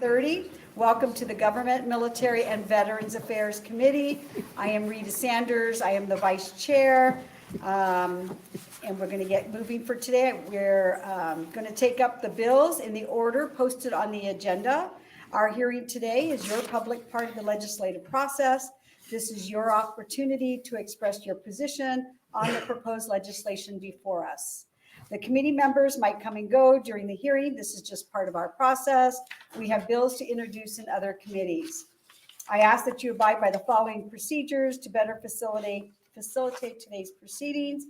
7:30. Welcome to the Government, Military, and Veterans Affairs Committee. I am Rita Sanders. I am the Vice Chair. And we're going to get moving for today. We're going to take up the bills in the order posted on the agenda. Our hearing today is your public part of the legislative process. This is your opportunity to express your position on the proposed legislation before us. The committee members might come and go during the hearing. This is just part of our process. We have bills to introduce in other committees. I ask that you abide by the following procedures to better facilitate today's proceedings.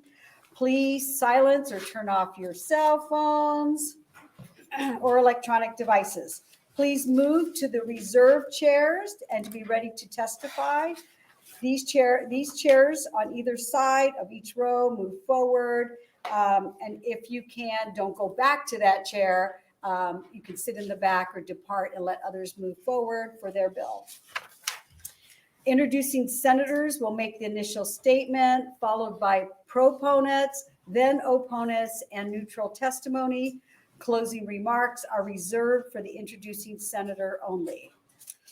Please silence or turn off your cell phones or electronic devices. Please move to the reserved chairs and to be ready to testify. These chairs on either side of each row move forward. And if you can, don't go back to that chair. You can sit in the back or depart and let others move forward for their bill. Introducing senators will make the initial statement, followed by proponents, then opponents, and neutral testimony. Closing remarks are reserved for the introducing senator only.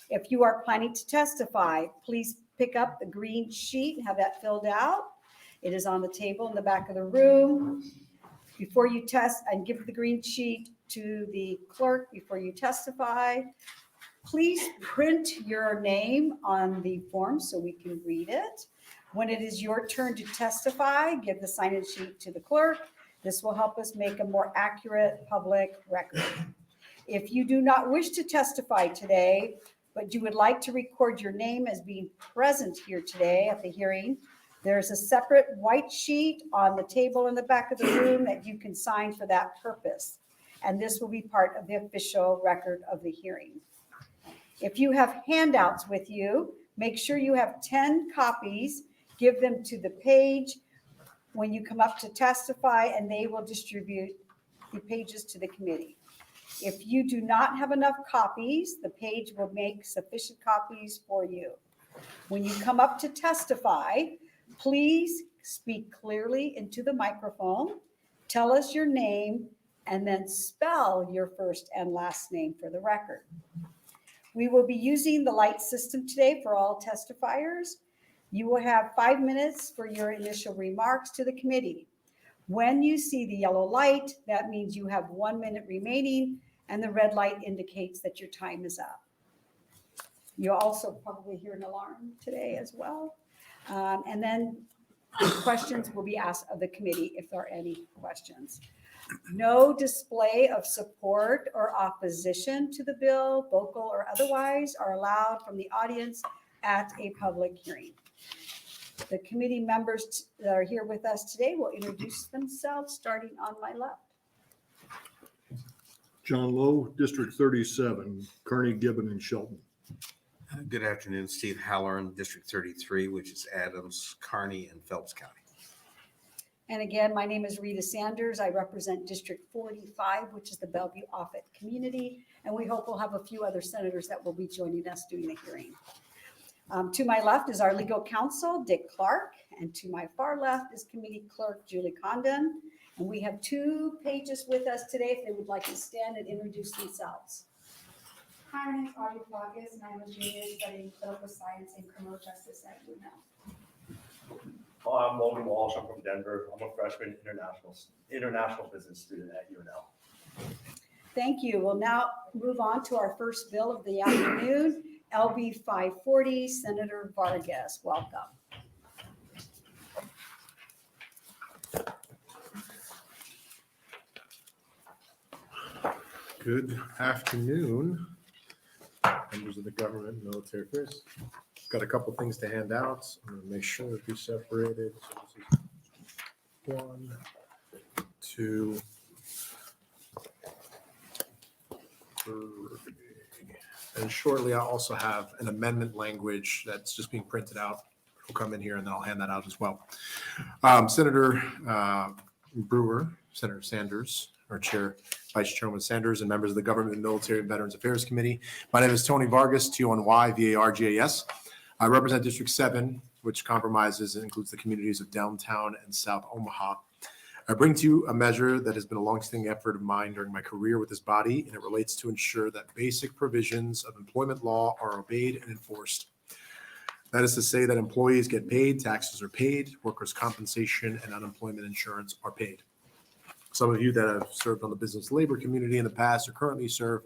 If you are planning to testify, please pick up the green sheet and have that filled out. It is on the table in the back of the room. Before you test, and give the green sheet to the clerk before you testify. Please print your name on the form so we can read it. When it is your turn to testify, give the sign-in sheet to the clerk. This will help us make a more accurate public record. If you do not wish to testify today, but you would like to record your name as being present here today at the hearing, there's a separate white sheet on the table in the back of the room that you can sign for that purpose. And this will be part of the official record of the hearing. If you have handouts with you, make sure you have 10 copies. Give them to the page when you come up to testify, and they will distribute the pages to the committee. If you do not have enough copies, the page will make sufficient copies for you. When you come up to testify, please speak clearly into the microphone, tell us your name, and then spell your first and last name for the record. We will be using the light system today for all testifiers. You will have 5 minutes for your initial remarks to the committee. When you see the yellow light, that means you have 1 minute remaining, and the red light indicates that your time is up. You'll also probably hear an alarm today as well. And then questions will be asked of the committee if there are any questions. No display of support or opposition to the bill, vocal or otherwise, are allowed from the audience at a public hearing. The committee members that are here with us today will introduce themselves, starting on my left. John Lowe, District 37, Kearney, Gibbon, and Shelton. Good afternoon, Steve Halloran, District 33, which is Adams, Kearney, and Phelps County. And again, my name is Rita Sanders. I represent District 45, which is the Bellevue-Offutt community. And we hope we'll have a few other senators that will be joining us during the hearing. To my left is our legal counsel, Dick Clark. And to my far left is Committee Clerk Julie Condon. And we have 2 pages with us today if they would like to stand and introduce themselves. Hi, my name is Audrey Vargas, and I'm a junior studying political science and criminal justice at UNL. I'm Logan Walsh. I'm from Denver. I'm a freshman international business student at UNL. Thank you. We'll now move on to our first bill of the afternoon, LB 540, Senator Vargas. Welcome. Good afternoon, members of the government and military affairs. Got a couple things to hand out. I'm going to make sure that they're separated. So this is 1, 2, 3. And shortly, I'll also have an amendment language that's just being printed out. It'll come in here, and then I'll hand that out as well. Senator Brewer, Senator Sanders, our Chair, Vice Chairman Sanders, and members of the Government and Military and Veterans Affairs Committee. My name is Tony Vargas, T-O-N-Y-V-A-R-G-A-S. I represent District 7, which compromises and includes the communities of downtown and South Omaha. I bring to you a measure that has been a longstanding effort of mine during my career with this body, and it relates to ensure that basic provisions of employment law are obeyed and enforced. That is to say that employees get paid, taxes are paid, workers' compensation and unemployment insurance are paid. Some of you that have served on the business labor community in the past or currently serve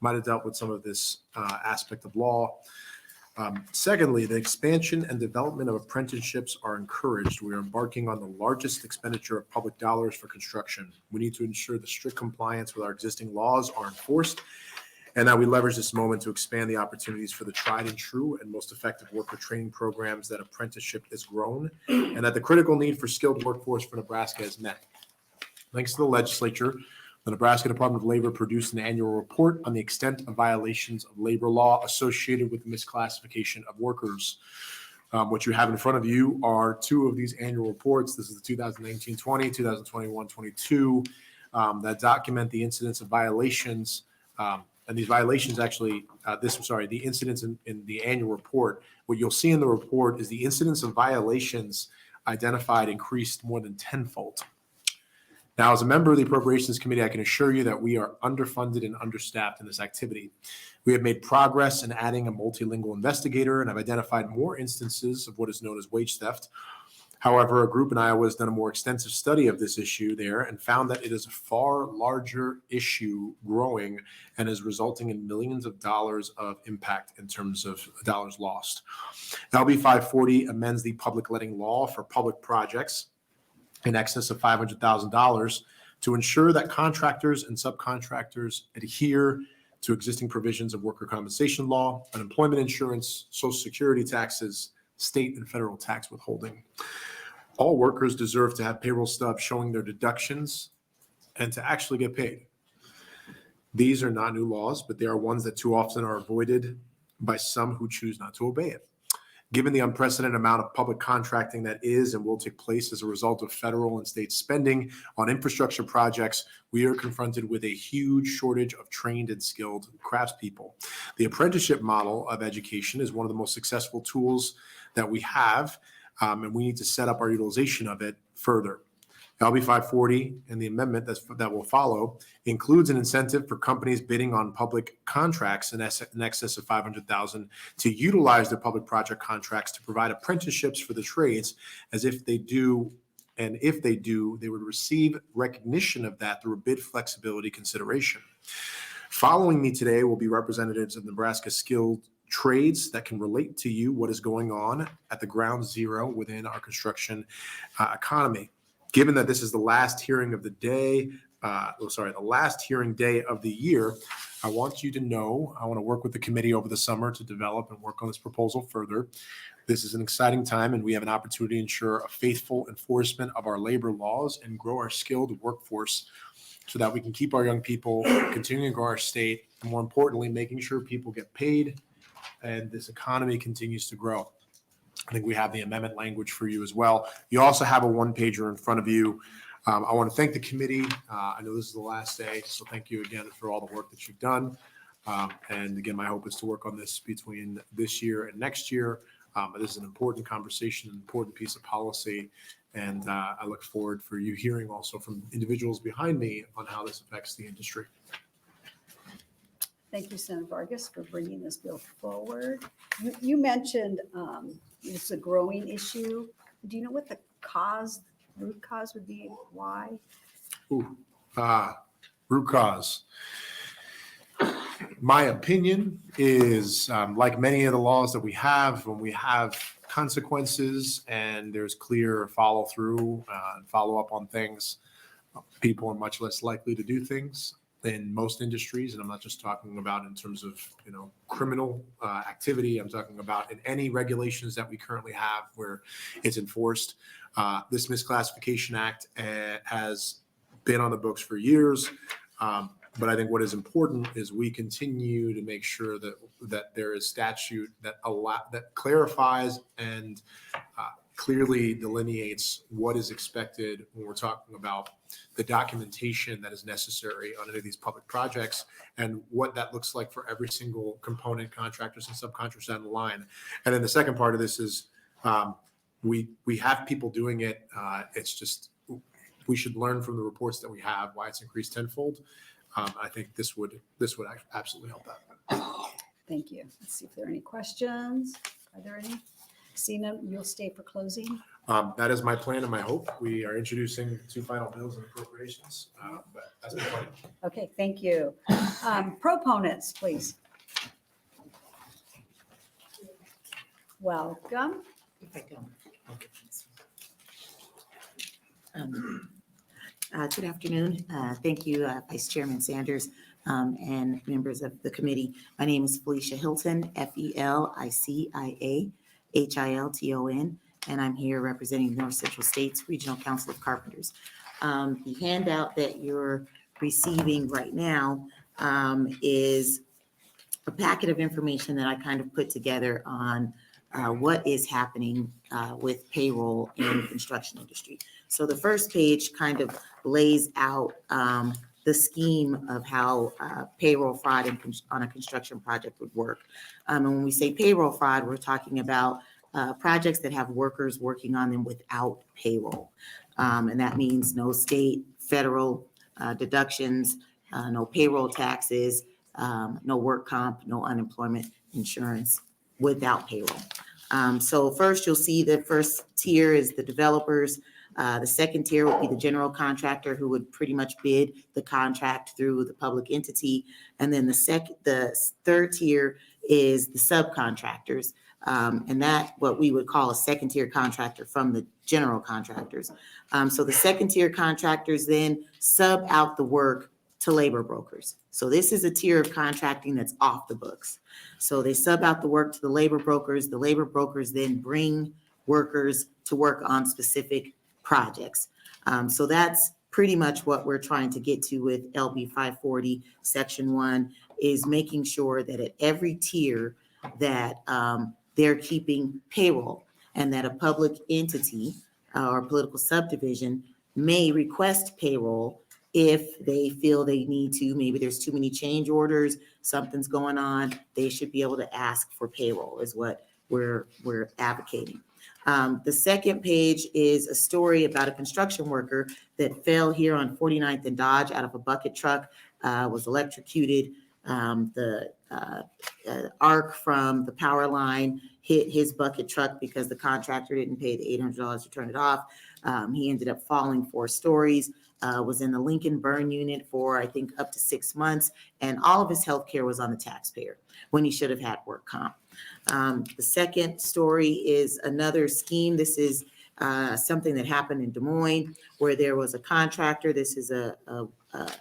might have dealt with some of this aspect of law. Secondly, the expansion and development of apprenticeships are encouraged. We are embarking on the largest expenditure of public dollars for construction. We need to ensure the strict compliance with our existing laws are enforced, and that we leverage this moment to expand the opportunities for the tried and true and most effective worker training programs that apprenticeship is grown, and that the critical need for skilled workforce for Nebraska is met. Thanks to the legislature, the Nebraska Department of Labor produced an annual report on the extent of violations of labor law associated with the misclassification of workers. What you have in front of you are two of these annual reports. This is the 2019-20, 2021-22, that document the incidence of violations. And these violations actually, the incidents in the annual report. What you'll see in the report is the incidence of violations identified increased more than tenfold. Now, as a member of the Appropriations Committee, I can assure you that we are underfunded and understaffed in this activity. We have made progress in adding a multilingual investigator and have identified more instances of what is known as wage theft. However, a group in Iowa has done a more extensive study of this issue there and found that it is a far larger issue growing and is resulting in millions of dollars of impact in terms of dollars lost. LB 540 amends the public letting law for public projects in excess of $500,000 to ensure that contractors and subcontractors adhere to existing provisions of worker compensation law, unemployment insurance, Social Security taxes, state and federal tax withholding. All workers deserve to have payroll stubs showing their deductions and to actually get paid. These are not new laws, but they are ones that too often are avoided by some who choose not to obey it. Given the unprecedented amount of public contracting that is and will take place as a result of federal and state spending on infrastructure projects, we are confronted with a huge shortage of trained and skilled craftspeople. The apprenticeship model of education is one of the most successful tools that we have, and we need to set up our utilization of it further. LB 540 and the amendment that will follow includes an incentive for companies bidding on public contracts in excess of $500,000 to utilize their public project contracts to provide apprenticeships for the trades, as if they do, and if they do, they would receive recognition of that through a bid flexibility consideration. Following me today will be representatives of Nebraska skilled trades that can relate to you what is going on at the ground zero within our construction economy. Given that this is the last hearing of the day, the last hearing day of the year, I want you to know, I want to work with the committee over the summer to develop and work on this proposal further. This is an exciting time, and we have an opportunity to ensure a faithful enforcement of our labor laws and grow our skilled workforce so that we can keep our young people, continuing to grow our state, and more importantly, making sure people get paid and this economy continues to grow. I think we have the amendment language for you as well. You also have a one-pager in front of you. I want to thank the committee. I know this is the last day, so thank you again for all the work that you've done. And again, my hope is to work on this between this year and next year. This is an important conversation, an important piece of policy, and I look forward for you hearing also from individuals behind me on how this affects the industry. Thank you, Senator Vargas, for bringing this bill forward. You mentioned it's a growing issue. Do you know what the root cause would be? Why? Root cause. My opinion is, like many of the laws that we have, when we have consequences and there's clear follow through and follow up on things, people are much less likely to do things in most industries. And I'm not just talking about in terms of, criminal activity. I'm talking about in any regulations that we currently have where it's enforced. This Misclassification Act has been on the books for years. But I think what is important is we continue to make sure that there is statute that clarifies and clearly delineates what is expected when we're talking about the documentation that is necessary on any of these public projects and what that looks like for every single component, contractors and subcontractors down the line. And then the second part of this is we have people doing it. It's just we should learn from the reports that we have why it's increased tenfold. I think this would absolutely help that. Thank you. Let's see if there are any questions. Are there any? Seeing none, you'll stay for closing. That is my plan and my hope. We are introducing 2 final bills and appropriations, but that's my plan. Okay, thank you. Proponents, please. Welcome. If I go. Good afternoon. Thank you, Vice Chairman Sanders, and members of the committee. My name is Felicia Hilton, FELICIA and I'm here representing North Central States Regional Council of Carpenters. The handout that you're receiving right now is a packet of information that I kind of put together on what is happening with payroll in the construction industry. So the first page kind of lays out the scheme of how payroll fraud on a construction project would work. And when we say payroll fraud, we're talking about projects that have workers working on them without payroll. And that means no state, federal deductions, no payroll taxes, no work comp, no unemployment insurance without payroll. So first, you'll see the first tier is the developers. The second tier would be the general contractor who would pretty much bid the contract through the public entity. And then the third tier is the subcontractors. And that what we would call a second tier contractor from the general contractors. So the second tier contractors then sub out the work to labor brokers. So this is a tier of contracting that's off the books. So they sub out the work to the labor brokers. The labor brokers then bring workers to work on specific projects. So that's pretty much what we're trying to get to with LB 540 Section 1 is making sure that at every tier that they're keeping payroll and that a public entity or political subdivision may request payroll if they feel they need to. Maybe there's too many change orders, something's going on, they should be able to ask for payroll is what we're advocating. The second page is a story about a construction worker that fell here on 49th and Dodge out of a bucket truck, was electrocuted. The arc from the power line hit his bucket truck because the contractor didn't pay the $800 to turn it off. He ended up falling 4 stories, was in the Lincoln burn unit for, I think, up to 6 months. And all of his health care was on the taxpayer when he should have had work comp. The second story is another scheme. This is something that happened in Des Moines where there was a contractor. This is a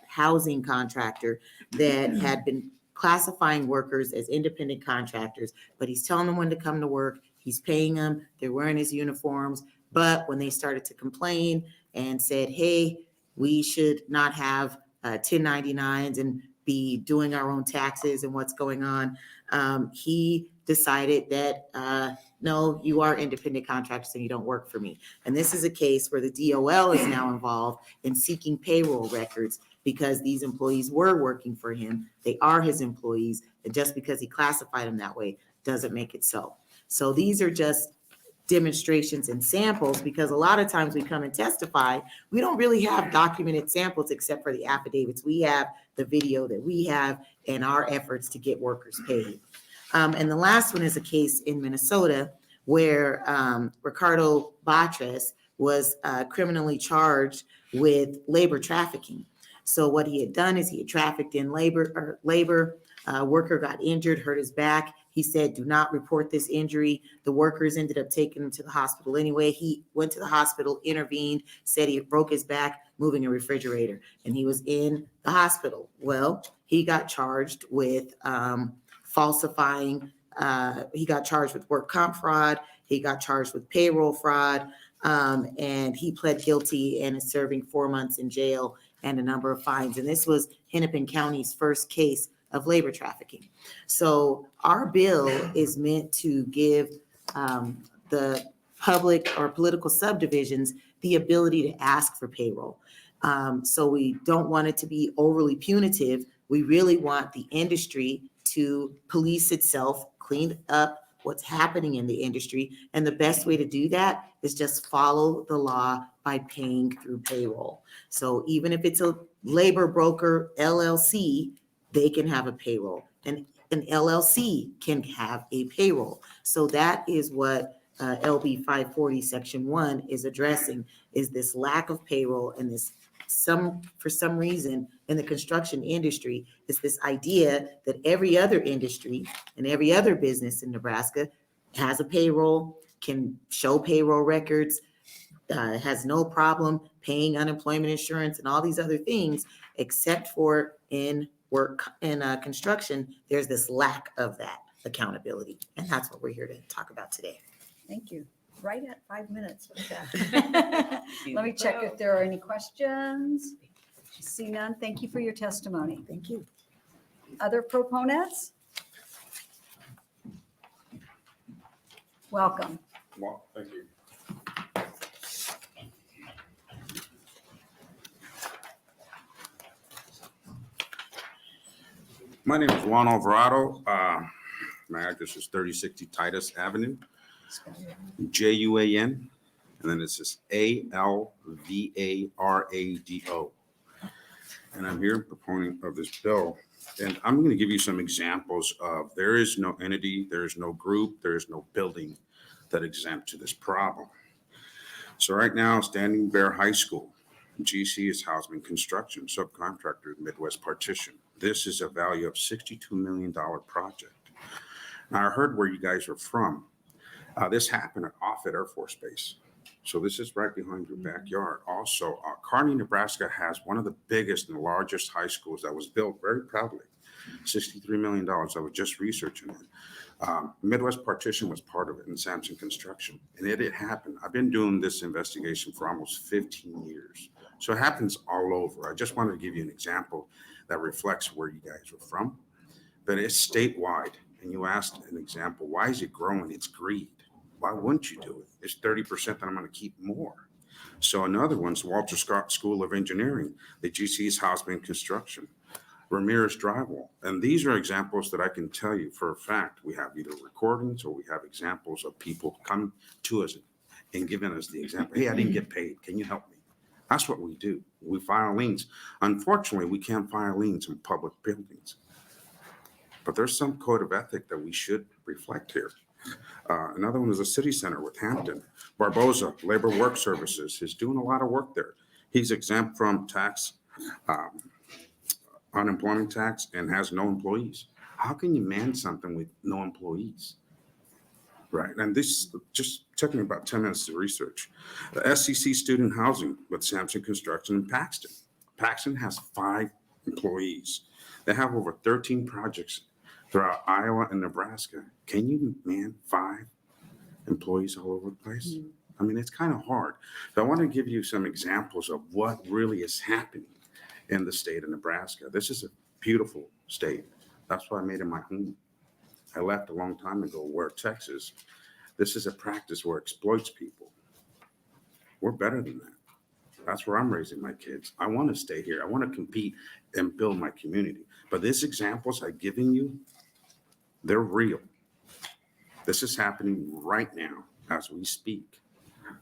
housing contractor that had been classifying workers as independent contractors, but he's telling them when to come to work. He's paying them. They're wearing his uniforms. But when they started to complain and said, hey, we should not have 1099s and be doing our own taxes and what's going on, he decided that, no, you are independent contractors and you don't work for me. And this is a case where the DOL is now involved in seeking payroll records because these employees were working for him. They are his employees. And just because he classified them that way doesn't make it so. So these are just demonstrations and samples because a lot of times we come and testify, we don't really have documented samples except for the affidavits we have, the video that we have, and our efforts to get workers paid. And the last one is a case in Minnesota where Ricardo Batres was criminally charged with labor trafficking. So what he had done is he had trafficked in labor, worker got injured, hurt his back. He said, do not report this injury. The workers ended up taking him to the hospital anyway. He went to the hospital, intervened, said he broke his back moving a refrigerator, and he was in the hospital. Well, he got charged with falsifying. He got charged with work comp fraud. He got charged with payroll fraud, and he pled guilty and is serving 4 months in jail and a number of fines. And this was Hennepin County's first case of labor trafficking. So our bill is meant to give the public or political subdivisions the ability to ask for payroll. So we don't want it to be overly punitive. We really want the industry to police itself, clean up what's happening in the industry. And the best way to do that is just follow the law by paying through payroll. So even if it's a labor broker LLC, they can have a payroll. And an LLC can have a payroll. So that is what LB 540 Section 1 is addressing, is this lack of payroll and this for some reason in the construction industry is this idea that every other industry and every other business in Nebraska has a payroll, can show payroll records, has no problem paying unemployment insurance and all these other things, except for in construction, there's this lack of that accountability. And that's what we're here to talk about today. Thank you. Right at 5 minutes with that. Let me check if there are any questions. See none. Thank you for your testimony. Thank you. Other proponents? Welcome. Well, thank you. My name is Juan Alvarado. My address is 3060 Titus Avenue, JUAN, and then it's just ALVARADO. And I'm here proponent of this bill. And I'm going to give you some examples of there is no entity, there is no group, there is no building that exempt to this problem. So right now, Standing Bear High School, GC is Housing Construction, subcontractor, Midwest Partition. This is a value of $62 million project. Now, I heard where you guys are from. This happened at Offutt Air Force Base. So this is right behind your backyard. Also, Kearney, Nebraska has one of the biggest and largest high schools that was built very proudly. $63 million. I was just researching it. Midwest Partition was part of it in Sampson Construction. And it happened. I've been doing this investigation for almost 15 years. So it happens all over. I just wanted to give you an example that reflects where you guys are from. But it's statewide. And you asked an example, why is it growing? It's greed. Why wouldn't you do it? It's 30% that I'm going to keep more. So another one's Walter Scott School of Engineering, the GC's Housing Construction, Ramirez Drywall. And these are examples that I can tell you for a fact. We have either recordings or we have examples of people come to us and giving us the example. Hey, I didn't get paid. Can you help me? That's what we do. We file liens. Unfortunately, we can't file liens in public buildings. But there's some code of ethic that we should reflect here. Another one is a city center with Hampton. Barboza, Labor Work Services, is doing a lot of work there. He's exempt from tax, unemployment tax, and has no employees. How can you man something with no employees? Right, and this just took me about 10 minutes to research. The SCC Student Housing with Sampson Construction in Paxton. Paxton has 5 employees. They have over 13 projects throughout Iowa and Nebraska. Can you man 5 employees all over the place? I mean, it's kind of hard. So I want to give you some examples of what really is happening in the state of Nebraska. This is a beautiful state. That's why I made it my home. I left a long time ago where Texas, this is a practice where it exploits people. We're better than that. That's where I'm raising my kids. I want to stay here. I want to compete and build my community. But these examples I've given you, they're real. This is happening right now as we speak.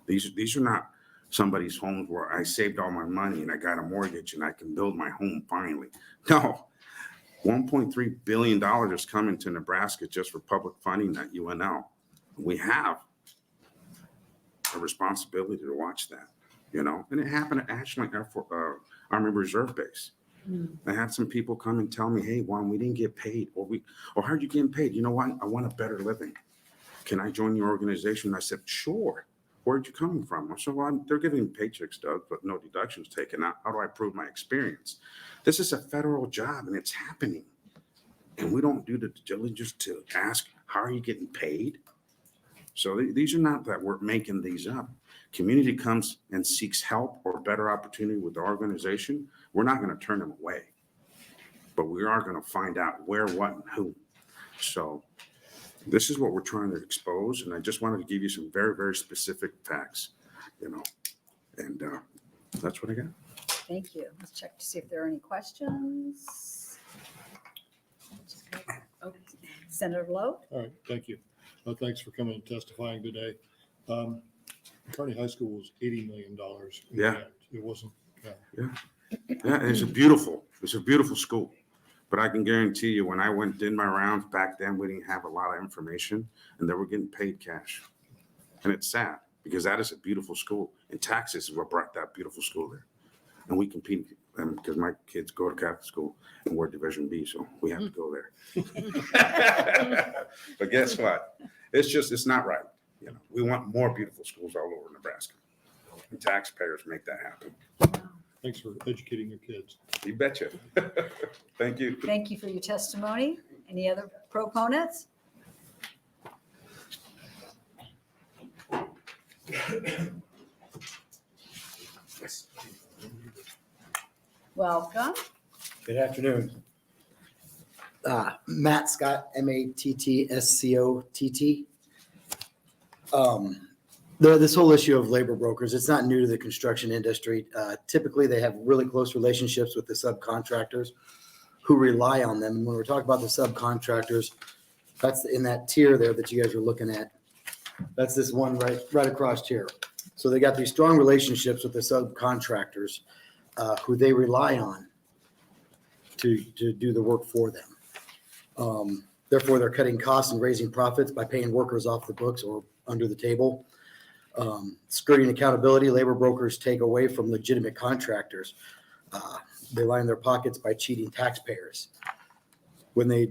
These are not somebody's homes where I saved all my money and I got a mortgage and I can build my home finally. No, $1.3 billion is coming to Nebraska just for public funding at UNL. We have a responsibility to watch that, you know, and it happened at Ashland Army Reserve Base. I had some people come and tell me, hey, Juan, we didn't get paid. Or how are you getting paid? You know what? I want a better living. Can I join your organization? And I said, sure. Where'd you coming from? I said, well, they're giving paychecks, Doug, but no deductions taken out. How do I prove my experience? This is a federal job and it's happening. And we don't do the due diligence to ask, how are you getting paid? So these are not that we're making these up. Community comes and seeks help or better opportunity with the organization. We're not going to turn them away, but we are going to find out where, what, and who. So this is what we're trying to expose. And I just wanted to give you some very, very specific facts, you know, and that's what I got. Thank you. Let's check to see if there are any questions. Senator Lowe? All right, thank you. Thanks for coming and testifying today. Kearney High School was $80 million. in the Yeah. end. It wasn't, Yeah, it's a beautiful school. But I can guarantee you, when I did my rounds back then, we didn't have a lot of information and they were getting paid cash. And it's sad because that is a beautiful school. And taxes is what brought that beautiful school there. And we compete because my kids go to Catholic school and we're Division B, so we have to go there. But guess what? It's not right. You know, we want more beautiful schools all over Nebraska. And taxpayers make that happen. thanks for educating your kids. You betcha. Thank you. Thank you for your testimony. Any other proponents? Welcome. Good afternoon. Matt Scott, MATTSCOTT. This whole issue of labor brokers, it's not new to the construction industry. Typically, they have really close relationships with the subcontractors who rely on them. And when we're talking about the subcontractors, that's in that tier there that you guys are looking at. That's this one right across here. So they got these strong relationships with the subcontractors who they rely on to do the work for them. Therefore, they're cutting costs and raising profits by paying workers off the books or under the table. Skirting accountability, labor brokers take away from legitimate contractors. They line their pockets by cheating taxpayers. When they're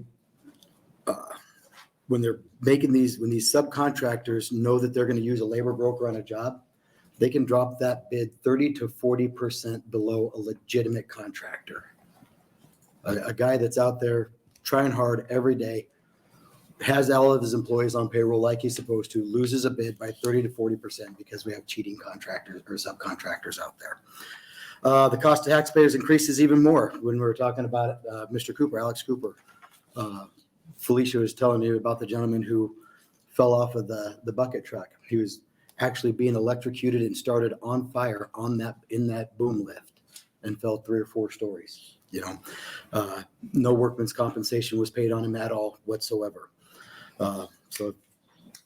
making when these subcontractors know that they're going to use a labor broker on a job, they can drop that bid 30 to 40% below a legitimate contractor. A guy that's out there trying hard every day, has all of his employees on payroll like he's supposed to, loses a bid by 30 to 40% because we have cheating contractors or subcontractors out there. The cost to taxpayers increases even more when we're talking about Mr. Cooper, Alex Cooper. Felicia was telling you about the gentleman who fell off of the bucket truck. He was actually being electrocuted and started on fire in that boom lift and fell 3 or 4 stories. No workman's compensation was paid on him at all whatsoever. So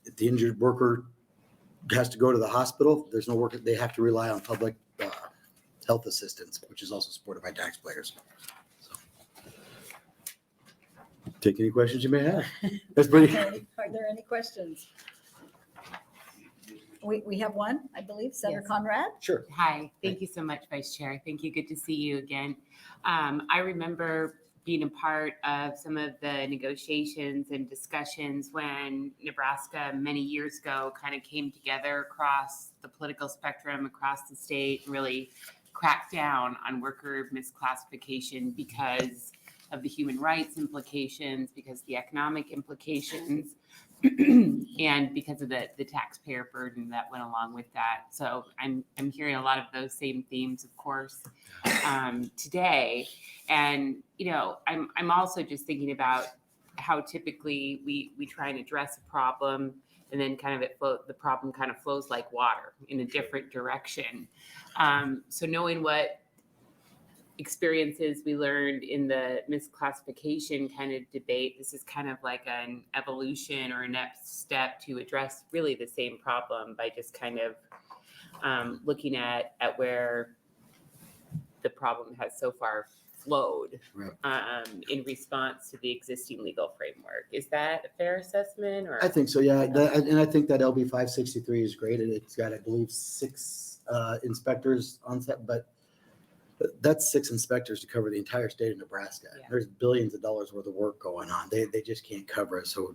if the injured worker has to go to the hospital, there's no work. They have to rely on public health assistance, which is also supported by taxpayers. So, take any questions you may have. That's pretty. Are there any questions? We have one, I believe, Senator Yes. Conrad. Sure. Hi, thank you so much, Vice Chair. Thank you. Good to see you again. I remember being a part of some of the negotiations and discussions when Nebraska many years ago kind of came together across the political spectrum, across the state, and really cracked down on worker misclassification because of the human rights implications, because the economic implications, and because of the taxpayer burden that went along with that. So I'm hearing a lot of those same themes, of course, today. And I'm also just thinking about how typically we try and address a problem, and then kind of the problem kind of flows like water in a different direction. So knowing what experiences we learned in the misclassification kind of debate, this is kind of like an evolution or a next step to address really the same problem by just kind of looking at where the problem has so far flowed in response to the existing legal framework. Is that a fair assessment? Or I think so, yeah. And I think that LB 563 is great. And it's got, I believe, 6 inspectors on set, but that's 6 inspectors to cover the entire state of Nebraska. Yeah. There's billions of dollars worth of work going on. They just can't cover it. So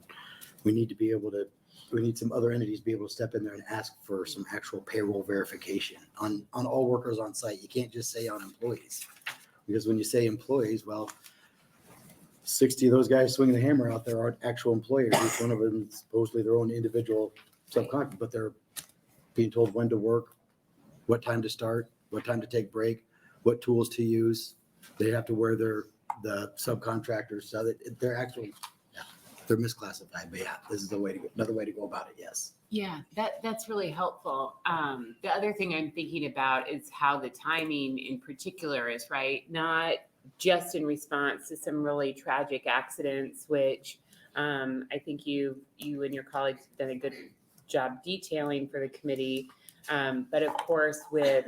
we need to be able to, we need some other entities to be able to step in there and ask for some actual payroll verification on all workers on site. You can't just say on employees, because when you say employees, well, 60 of those guys swinging the hammer out there aren't actual employers. Each one of them is supposedly their own individual subcontract, but they're being told when to work, what time to start, what time to take break, what tools to use. They have to wear the subcontractors, so that they're actually, they're misclassified. But yeah, this is another way to go about it. Yes. Yeah, that's really helpful. The other thing I'm thinking about is how the timing in particular is, right? Not just in response to some really tragic accidents, which I think you and your colleagues have done a good job detailing for the committee. But of course, with,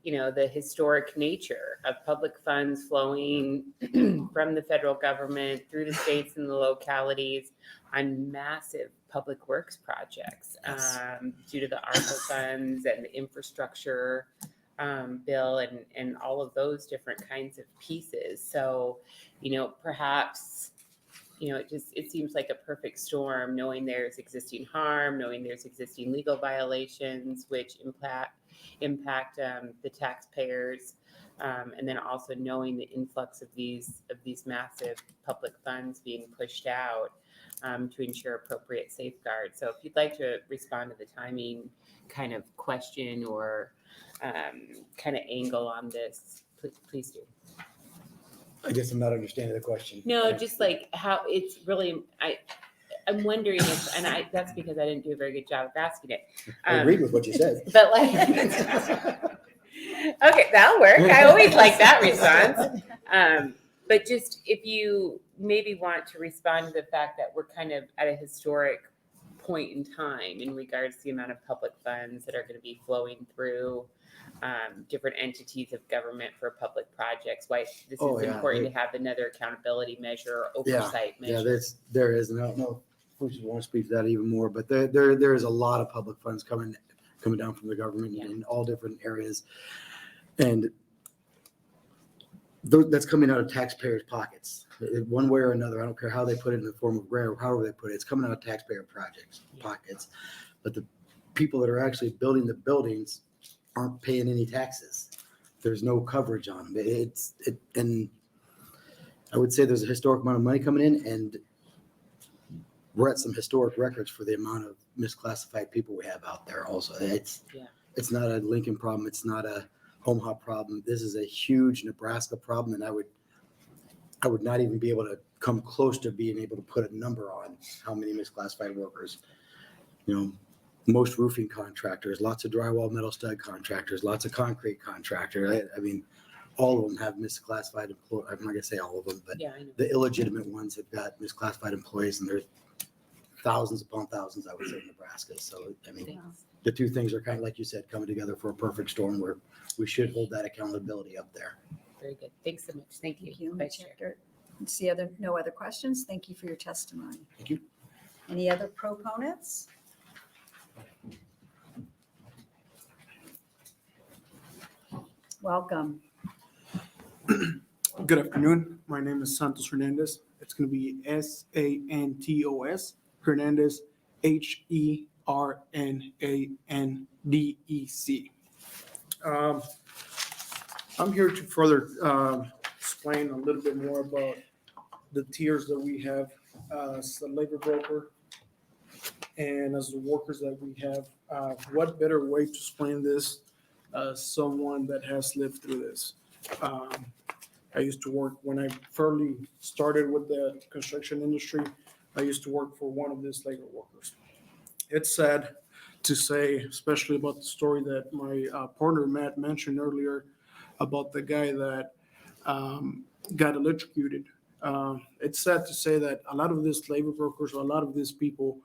the historic nature of public funds flowing from the federal government through the states and the localities on massive public works projects, due to the ARPA funds and the infrastructure bill and all of those different kinds of pieces. So, perhaps, it seems like a perfect storm, knowing there's existing harm, knowing there's existing legal violations, which impact the taxpayers, and then also knowing the influx of these massive public funds being pushed out to ensure appropriate safeguards. So if you'd like to respond to the timing kind of question or kind of angle on this, please do. I guess I'm not understanding the question. No, just like how it's really, I'm wondering if, and that's because I didn't do a very good job of asking it. I agreed with what you said. But like, okay, that'll work. I always like that response. But just if you maybe want to respond to the fact that we're kind of at a historic point in time in regards to the amount of public funds that are going to be flowing through different entities of government for public projects, why this is important to have another accountability measure or oversight measure. Yeah, there is. And I don't know if we should want to speak to that even more, but there is a lot of public funds coming down from the government in all different areas. And that's coming out of taxpayers' pockets, one way or another. I don't care how they put it in the form of grant or however they put it. It's coming out of taxpayer pockets. But the people that are actually building the buildings aren't paying any taxes. There's no coverage on them. And I would say there's a historic amount of money coming in, and we're at some historic records for the amount of misclassified people we have out there. Also, it's not a Lincoln problem. It's not a Omaha problem. This is a huge Nebraska problem, and I would not even be able to come close to being able to put a number on how many misclassified workers. Most roofing contractors, lots of drywall, metal stud contractors, lots of concrete contractors. I mean, all of them have misclassified employees. I'm not going to say all of them, but the illegitimate ones have got misclassified employees, and there's thousands upon thousands, I would say, in Nebraska. So, I mean, the two things are kind of, like you said, coming together for a perfect storm where we should hold that accountability up there. Very good. Thanks so much. Thank you. Thank you, Vice Chair. See no other questions? Thank you for your testimony. Thank you. Any other proponents? Welcome. Good afternoon. My name is Santos Hernandez. It's going to be Santos Hernandez, Hernandez. I'm here to further explain a little bit more about the tiers that we have as a labor broker and as the workers that we have. What better way to explain this as someone that has lived through this? I used to work, when I first started with the construction industry, I used to work for one of these labor workers. It's sad to say, especially about the story that my partner Matt mentioned earlier about the guy that got electrocuted. It's sad to say that a lot of these labor brokers, or a lot of these people,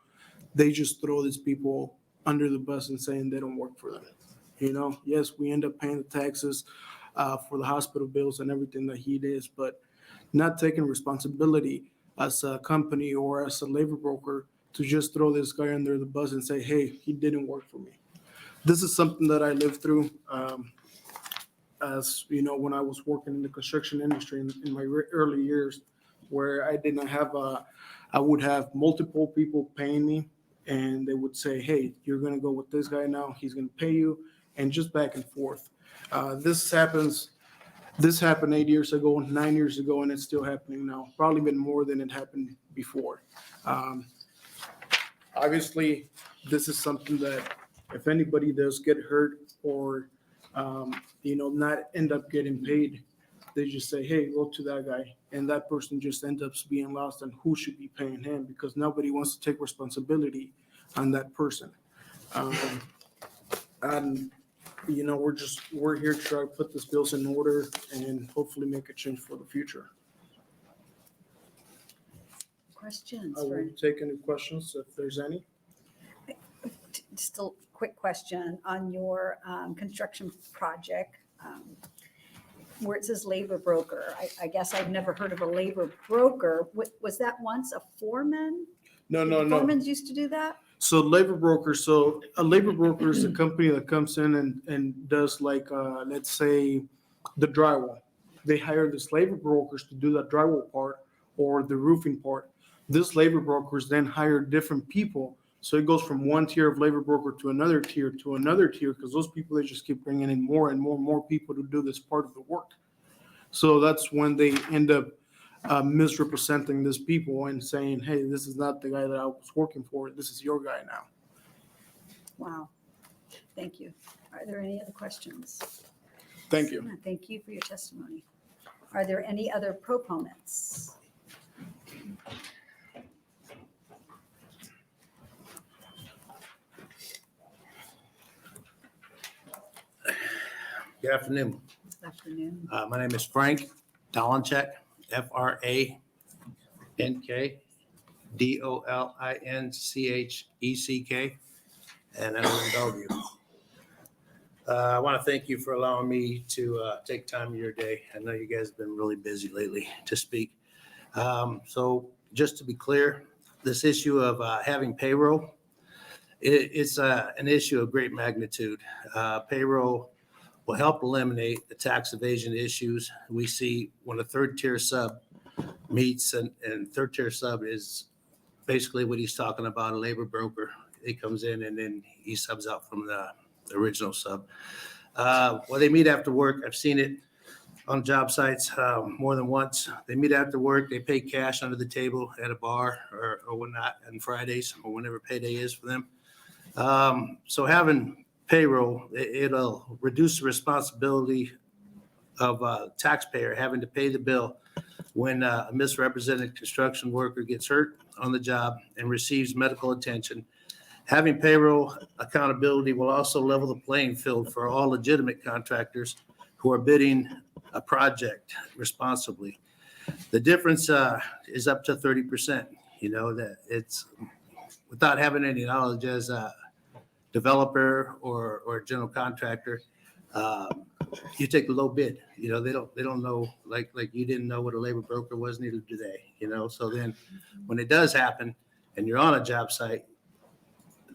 they just throw these people under the bus and saying they don't work for them. Yes, we end up paying the taxes for the hospital bills and everything that he is, but not taking responsibility as a company or as a labor broker to just throw this guy under the bus and say, hey, he didn't work for me. This is something that I lived through as, when I was working in the construction industry in my early years, where I didn't have I would have multiple people paying me, and they would say, hey, you're going to go with this guy now. He's going to pay you, and just back and forth. This happened 8 years ago, 9 years ago, and it's still happening now. Probably been more than it happened before. Obviously, this is something that if anybody does get hurt or, not end up getting paid, they just say, hey, go to that guy. And that person just ends up being lost on who should be paying him, because nobody wants to take responsibility on that person. And we're here to try to put these bills in order and hopefully make a change for the future. questions? I will take any questions if there's any. Just a quick question on your construction project, where it says labor broker. I guess I've never heard of a labor broker. Was that once a foreman? No, Did no, the no. Foremans used to do that? So labor broker, so a labor broker is a company that comes in and does like, let's say, the drywall. They hire these labor brokers to do that drywall part or the roofing part. This labor brokers then hire different people. So it goes from one tier of labor broker to another tier, because those people, they just keep bringing in more and more and more people to do this part of the work. So that's when they end up misrepresenting these people and saying, hey, this is not the guy that I was working for. This is your guy now. Wow. Thank you. Are there any other questions? Thank you. Yeah, thank you for your testimony. Are there any other proponents? Good afternoon. Good afternoon. My name is Frank Dolinchek, FrankDolinchek, and I live in Bellevue. I want to thank you for allowing me to take time of your day. I know you guys have been really busy lately to speak. So just to be clear, this issue of having payroll, it's an issue of great magnitude. Payroll will help eliminate the tax evasion issues we see when a third-tier sub meets, and third-tier sub is basically what he's talking about, a labor broker. He comes in and then he subs out from the original sub. Well, they meet after work. I've seen it on job sites more than once. They meet after work. They pay cash under the table at a bar or whatnot on Fridays or whenever payday is for them. So having payroll, it'll reduce the responsibility of a taxpayer having to pay the bill when a misrepresented construction worker gets hurt on the job and receives medical attention. Having payroll accountability will also level the playing field for all legitimate contractors who are bidding a project responsibly. The difference is up to 30%. You know, that it's without having any knowledge as a developer or general contractor, you take the low bid. You know, they don't know, like you didn't know what a labor broker was, neither do they, you know. So then when it does happen and you're on a job site,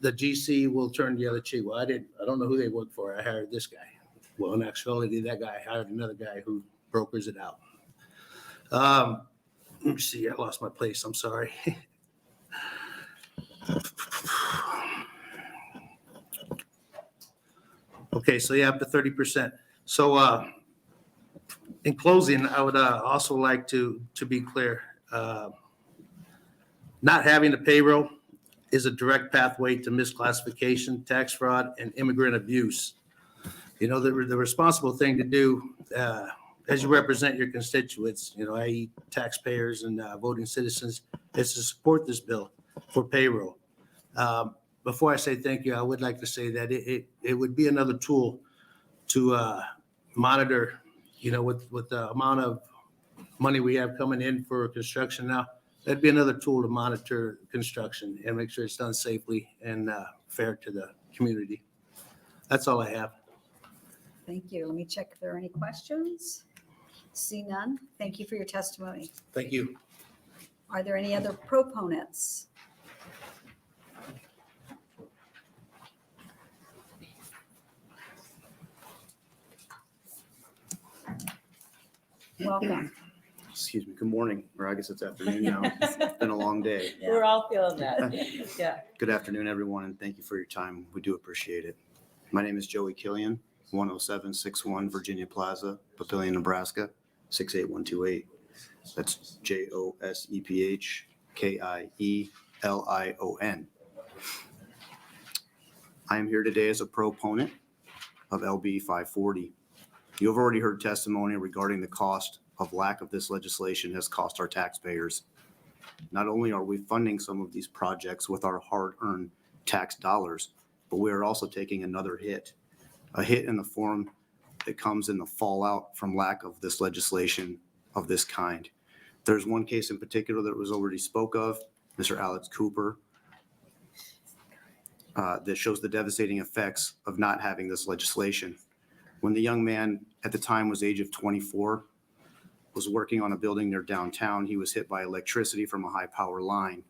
the GC will turn the other cheek. Well, I don't know who they work for. I hired this guy. Well, in actuality, that guy hired another guy who brokers it out. Let me see. I lost my place. I'm sorry. Okay, so yeah, up to 30%. So in closing, I would also like to be clear. Not having a payroll is a direct pathway to misclassification, tax fraud, and immigrant abuse. You know, the responsible thing to do as you represent your constituents, you know, i.e. taxpayers and voting citizens, is to support this bill for payroll. Before I say thank you, I would like to say that it would be another tool to monitor, you know, with the amount of money we have coming in for construction now, that'd be another tool to monitor construction and make sure it's done safely and fair to the community. That's all I have. Thank you. Let me check if there are any questions. See none. Thank you for your testimony. Thank you. Are there any other proponents? Welcome. Excuse me, good morning, or I guess it's afternoon now. It's been a long day. We're all feeling that. Yeah. Good afternoon, everyone, and thank you for your time. We do appreciate it. My name is Joey Killian, 10761 Virginia Plaza, Papillion, Nebraska, 68128. That's JOSEPHKIELION. I am here today as a proponent of LB 540. You have already heard testimony regarding the cost of lack of this legislation has cost our taxpayers. Not only are we funding some of these projects with our hard-earned tax dollars, but we are also taking another hit, a hit in the form that comes in the fallout from lack of this legislation of this kind. There's one case in particular that was already spoke of, Mr. Alex Cooper, that shows the devastating effects of not having this legislation. When the young man at the time was age of 24, was working on a building near downtown, he was hit by electricity from a high power line.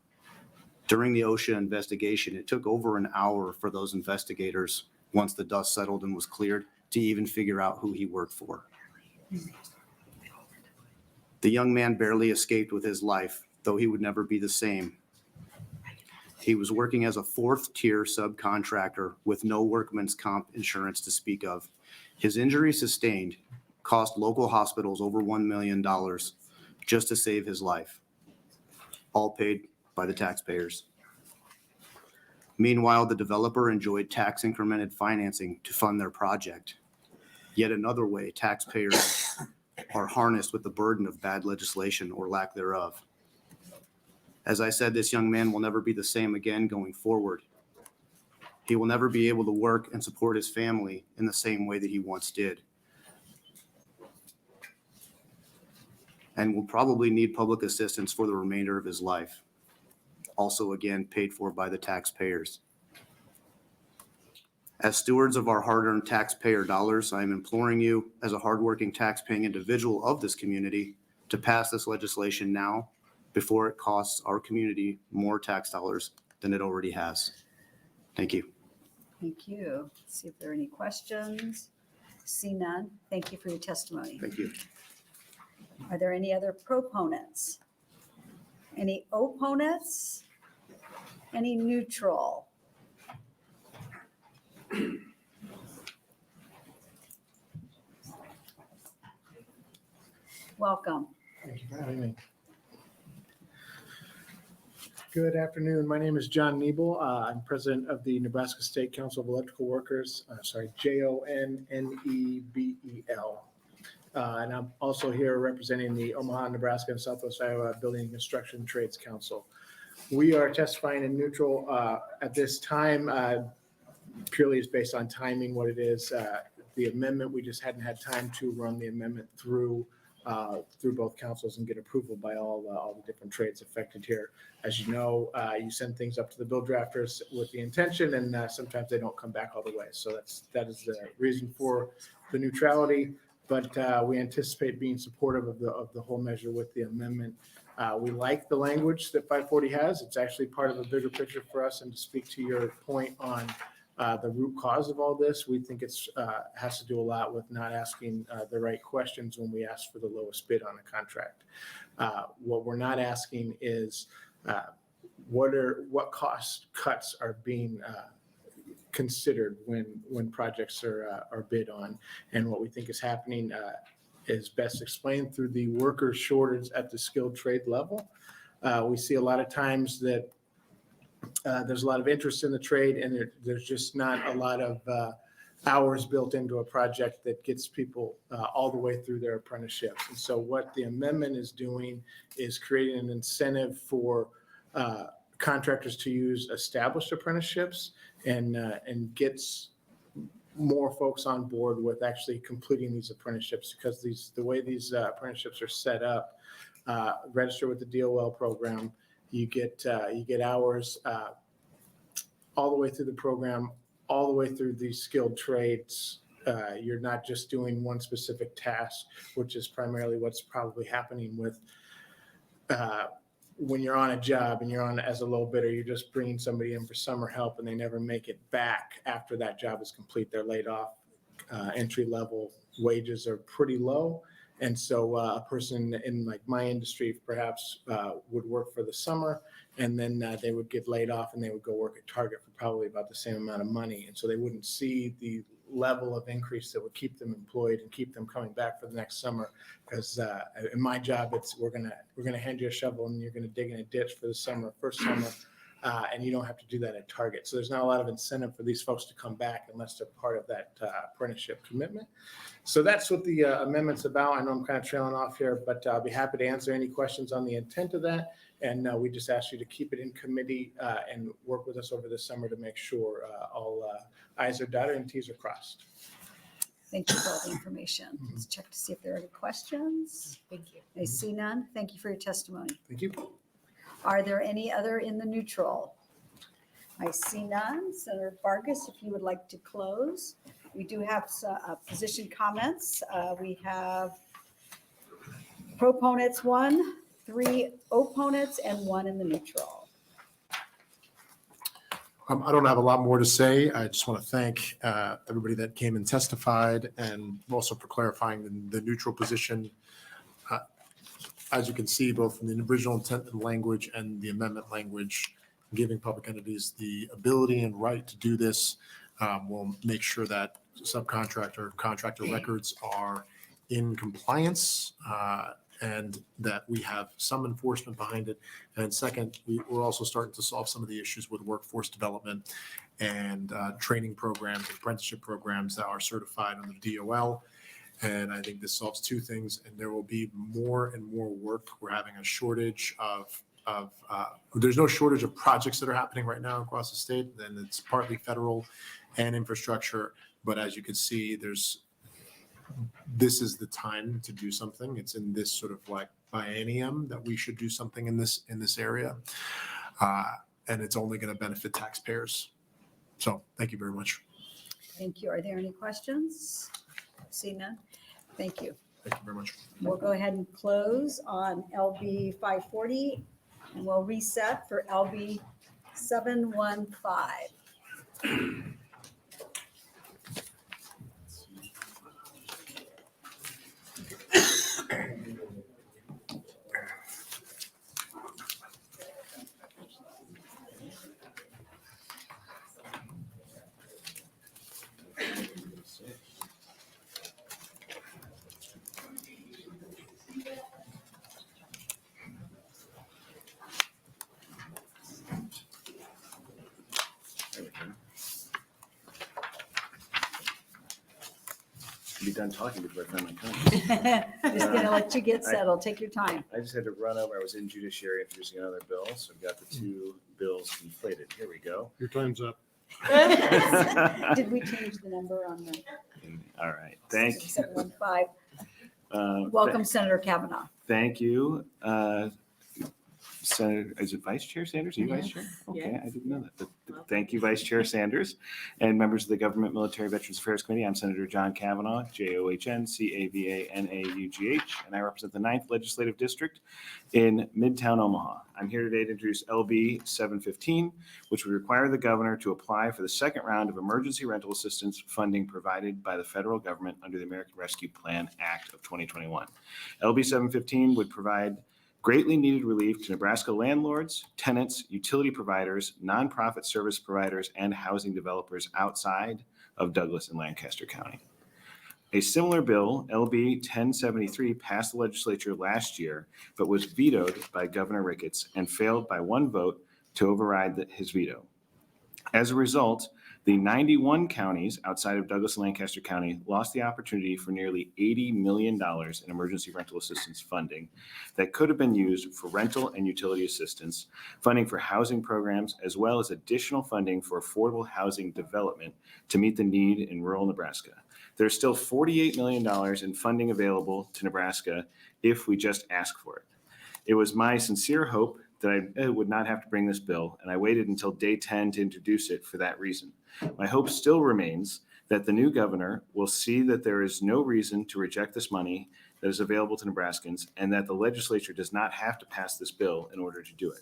During the OSHA investigation, it took over an hour for those investigators, once the dust settled and was cleared, to even figure out who he worked for. The young man barely escaped with his life, though he would never be the same. He was working as a fourth-tier subcontractor with no workman's comp insurance to speak of. His injury sustained cost local hospitals over $1 million just to save his life, all paid by the taxpayers. Meanwhile, the developer enjoyed tax incremented financing to fund their project. Yet another way taxpayers are harnessed with the burden of bad legislation or lack thereof. As I said, this young man will never be the same again going forward. He will never be able to work and support his family in the same way that he once did. And will probably need public assistance for the remainder of his life. Also, again, paid for by the taxpayers. As stewards of our hard-earned taxpayer dollars, I am imploring you, as a hardworking tax-paying individual of this community, to pass this legislation now before it costs our community more tax dollars than it already has. Thank you. Thank you. See if there are any questions. See none. Thank you for your testimony. Thank you. Are there any other proponents? Any opponents? Any neutral? Welcome. Thank you for having me. Good afternoon. My name is John Niebel. I'm president of the Nebraska State Council of Electrical Workers, JONNEBEL. And I'm also here representing the Omaha, Nebraska and Southwest Iowa Building and Construction Trades Council. We are testifying in neutral at this time. Purely is based on timing, what it is. The amendment, we just hadn't had time to run the amendment through both councils and get approval by all the different trades affected here. As you know, you send things up to the bill drafters with the intention, and sometimes they don't come back all the way. So that is the reason for the neutrality. But we anticipate being supportive of the whole measure with the amendment. We like the language that 540 has. It's actually part of a bigger picture for us. And to speak to your point on the root cause of all this, we think it's has to do a lot with not asking the right questions when we ask for the lowest bid on a contract. What we're not asking is what cost cuts are being considered when projects are bid on. And what we think is happening is best explained through the worker shortage at the skilled trade level. We see a lot of times that there's a lot of interest in the trade, and there's just not a lot of hours built into a project that gets people all the way through their apprenticeships. And so what the amendment is doing is creating an incentive for contractors to use established apprenticeships and gets more folks on board with actually completing these apprenticeships, because the way these apprenticeships are set up, register with the DOL program, you get hours all the way through the program, all the way through these skilled trades. You're not just doing one specific task, which is primarily what's probably happening with when you're on a job and you're on as a low bidder, you're just bringing somebody in for summer help and they never make it back after that job is complete. They're laid off. Entry level wages are pretty low. And so a person in like my industry perhaps would work for the summer, and then they would get laid off and they would go work at Target for probably about the same amount of money. And so they wouldn't see the level of increase that would keep them employed and keep them coming back for the next summer. Because in my job, it's we're gonna hand you a shovel and you're gonna dig in a ditch for the first summer. And you don't have to do that at Target. So there's not a lot of incentive for these folks to come back unless they're part of that apprenticeship commitment. So that's what the amendment's about. I know I'm kind of trailing off here, but I'll be happy to answer any questions on the intent of that. And we just ask you to keep it in committee and work with us over the summer to make sure all I's are dotted and T's are crossed. Thank you for all the information. Let's check to see if there are any questions. Thank you. I see none. Thank you for your testimony. Thank you. Are there any other in the neutral? I see none. Senator Vargas, if you would like to close. We do have position comments. We have proponents 1, 3 opponents, and 1 in the neutral. I don't have a lot more to say. I just want to thank everybody that came and testified, and also for clarifying the neutral position. As you can see, both in the original intent and language and the amendment language, giving public entities the ability and right to do this will make sure that contractor records are in compliance, and that we have some enforcement behind it. And second, we're also starting to solve some of the issues with workforce development and training programs, apprenticeship programs that are certified under the DOL. And I think this solves 2 things, and there will be more and more work. We're having a shortage there's no shortage of projects that are happening right now across the state, and it's partly federal and infrastructure. But as you can see, this is the time to do something. It's in this sort of like biennium that we should do something in this area. And it's only going to benefit taxpayers. So thank you very much. Thank you. Are there any questions? See none. Thank you. Thank you very much. We'll go ahead and close on LB 540, and we'll reset for LB 715. Be done talking before I find my pen. Just gonna let you get settled. Take your time. I just had to run over. I was in judiciary introducing another bill, so I've got the 2 bills conflated. Here we go. Your time's up. Did we change the number on the All right. Thank you. 715? Welcome, Senator Cavanaugh. Thank you. Senator, is it Vice Chair Sanders? Are you Vice Chair? Okay, Yes. I didn't know that. But thank you, Vice Chair Sanders, and members of the Government Military Veterans Affairs Committee. I'm Senator John Cavanaugh, JOHN-CAVANAUGH, and I represent the 9th Legislative District in Midtown Omaha. I'm here today to introduce LB 715, which would require the governor to apply for the second round of emergency rental assistance funding provided by the federal government under the American Rescue Plan Act of 2021. LB 715 would provide greatly needed relief to Nebraska landlords, tenants, utility providers, nonprofit service providers, and housing developers outside of Douglas and Lancaster County. A similar bill, LB 1073, passed the legislature last year, but was vetoed by Governor Ricketts and failed by 1 vote to override his veto. As a result, the 91 counties outside of Douglas and Lancaster County lost the opportunity for nearly $80 million in emergency rental assistance funding that could have been used for rental and utility assistance, funding for housing programs, as well as additional funding for affordable housing development to meet the need in rural Nebraska. There's still $48 million in funding available to Nebraska if we just ask for it. It was my sincere hope that I would not have to bring this bill, and I waited until day 10 to introduce it for that reason. My hope still remains that the new governor will see that there is no reason to reject this money that is available to Nebraskans, and that the legislature does not have to pass this bill in order to do it.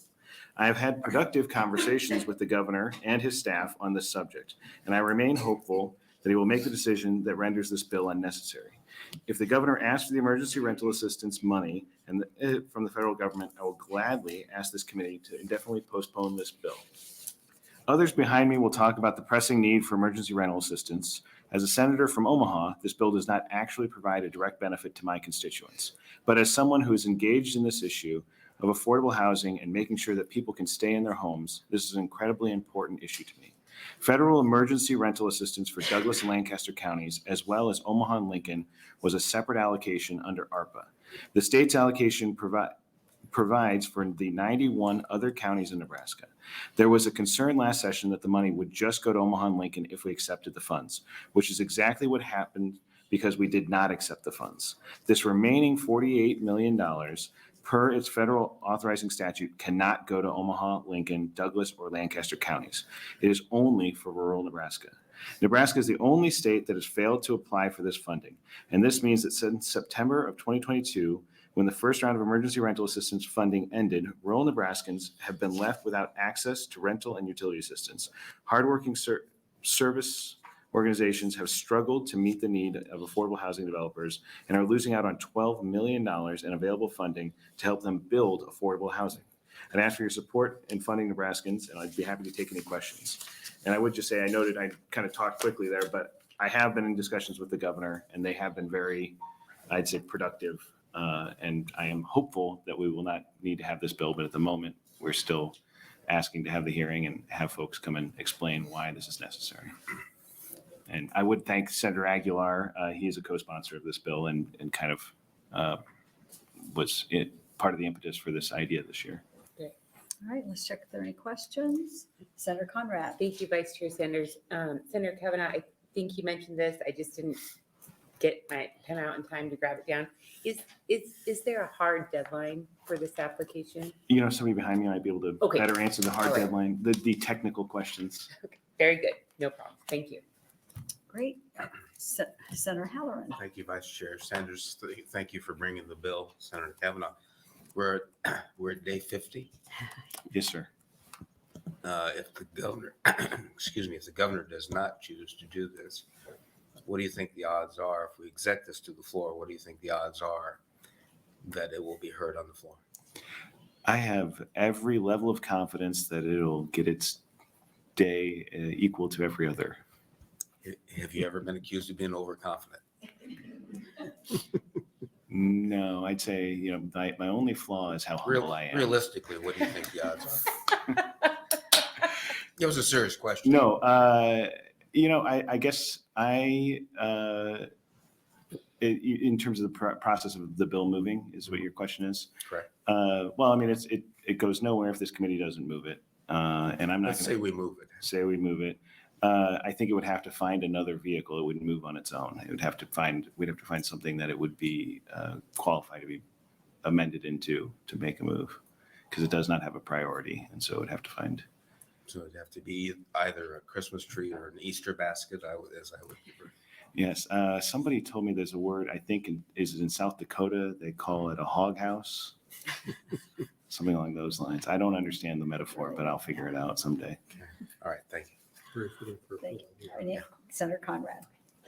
I have had productive conversations with the governor and his staff on this subject, and I remain hopeful that he will make the decision that renders this bill unnecessary. If the governor asks for the emergency rental assistance money from the federal government, I will gladly ask this committee to indefinitely postpone this bill. Others behind me will talk about the pressing need for emergency rental assistance. As a senator from Omaha, this bill does not actually provide a direct benefit to my constituents. But as someone who is engaged in this issue of affordable housing and making sure that people can stay in their homes, this is an incredibly important issue to me. Federal emergency rental assistance for Douglas and Lancaster counties, as well as Omaha and Lincoln, was a separate allocation under ARPA. The state's allocation provides for the 91 other counties in Nebraska. There was a concern last session that the money would just go to Omaha and Lincoln if we accepted the funds, which is exactly what happened because we did not accept the funds. This remaining $48 million per its federal authorizing statute cannot go to Omaha, Lincoln, Douglas, or Lancaster counties. It is only for rural Nebraska. Nebraska is the only state that has failed to apply for this funding. And this means that since September of 2022, when the first round of emergency rental assistance funding ended, rural Nebraskans have been left without access to rental and utility assistance. Hardworking service organizations have struggled to meet the need of affordable housing developers and are losing out on $12 million in available funding to help them build affordable housing. I'd ask for your support in funding Nebraskans, and I'd be happy to take any questions. And I would just say, I noted I kind of talked quickly there, but I have been in discussions with the governor, and they have been very, I'd say, productive. And I am hopeful that we will not need to have this bill, but at the moment, we're still asking to have the hearing and have folks come and explain why this is necessary. And I would thank Senator Aguilar. He is a co-sponsor of this bill and kind of was part of the impetus for this idea this year. All right, let's check if there are any questions. Senator Conrad. Thank you, Vice Chair Sanders. Senator Cavanaugh, I think you mentioned this. I just didn't get my pen out in time to grab it down. Is there a hard deadline for this application? You know, somebody behind me might be able to Okay. better answer the hard All right. deadline, the technical questions. Okay, very good. No problem. Thank you. Great. Senator Halloran. Thank you, Vice Chair Sanders. Thank you for bringing the bill, Senator Cavanaugh. We're at day 50. Yes, sir. If the governor, excuse me, if the governor does not choose to do this, what do you think the odds are? If we exec this to the floor, what do you think the odds are that it will be heard on the floor? I have every level of confidence that it'll get its day equal to every other. Have you ever been accused of being overconfident? No, I'd say, you know, my only flaw is how humble I am. Realistically, what do you think the odds are? It was a serious question. No, you know, I guess in terms of the process of the bill moving is what your question is. Correct. Well, I mean, it goes nowhere if this committee doesn't move it. And I'm not Let's gonna say we move it. say we move it. I think it would have to find another vehicle. It wouldn't move on its own. We'd have to find something that it would be qualified to be amended into to make a move, because it does not have a priority. And so it'd have to find. So it'd have to be either a Christmas tree or an Easter basket, as I would prefer. Yes. Somebody told me there's a word, I think is in South Dakota. They call it a hog house. Something along those lines. I don't understand the metaphor, but I'll figure it out someday. All right. Thank you. Thank you. Senator Conrad.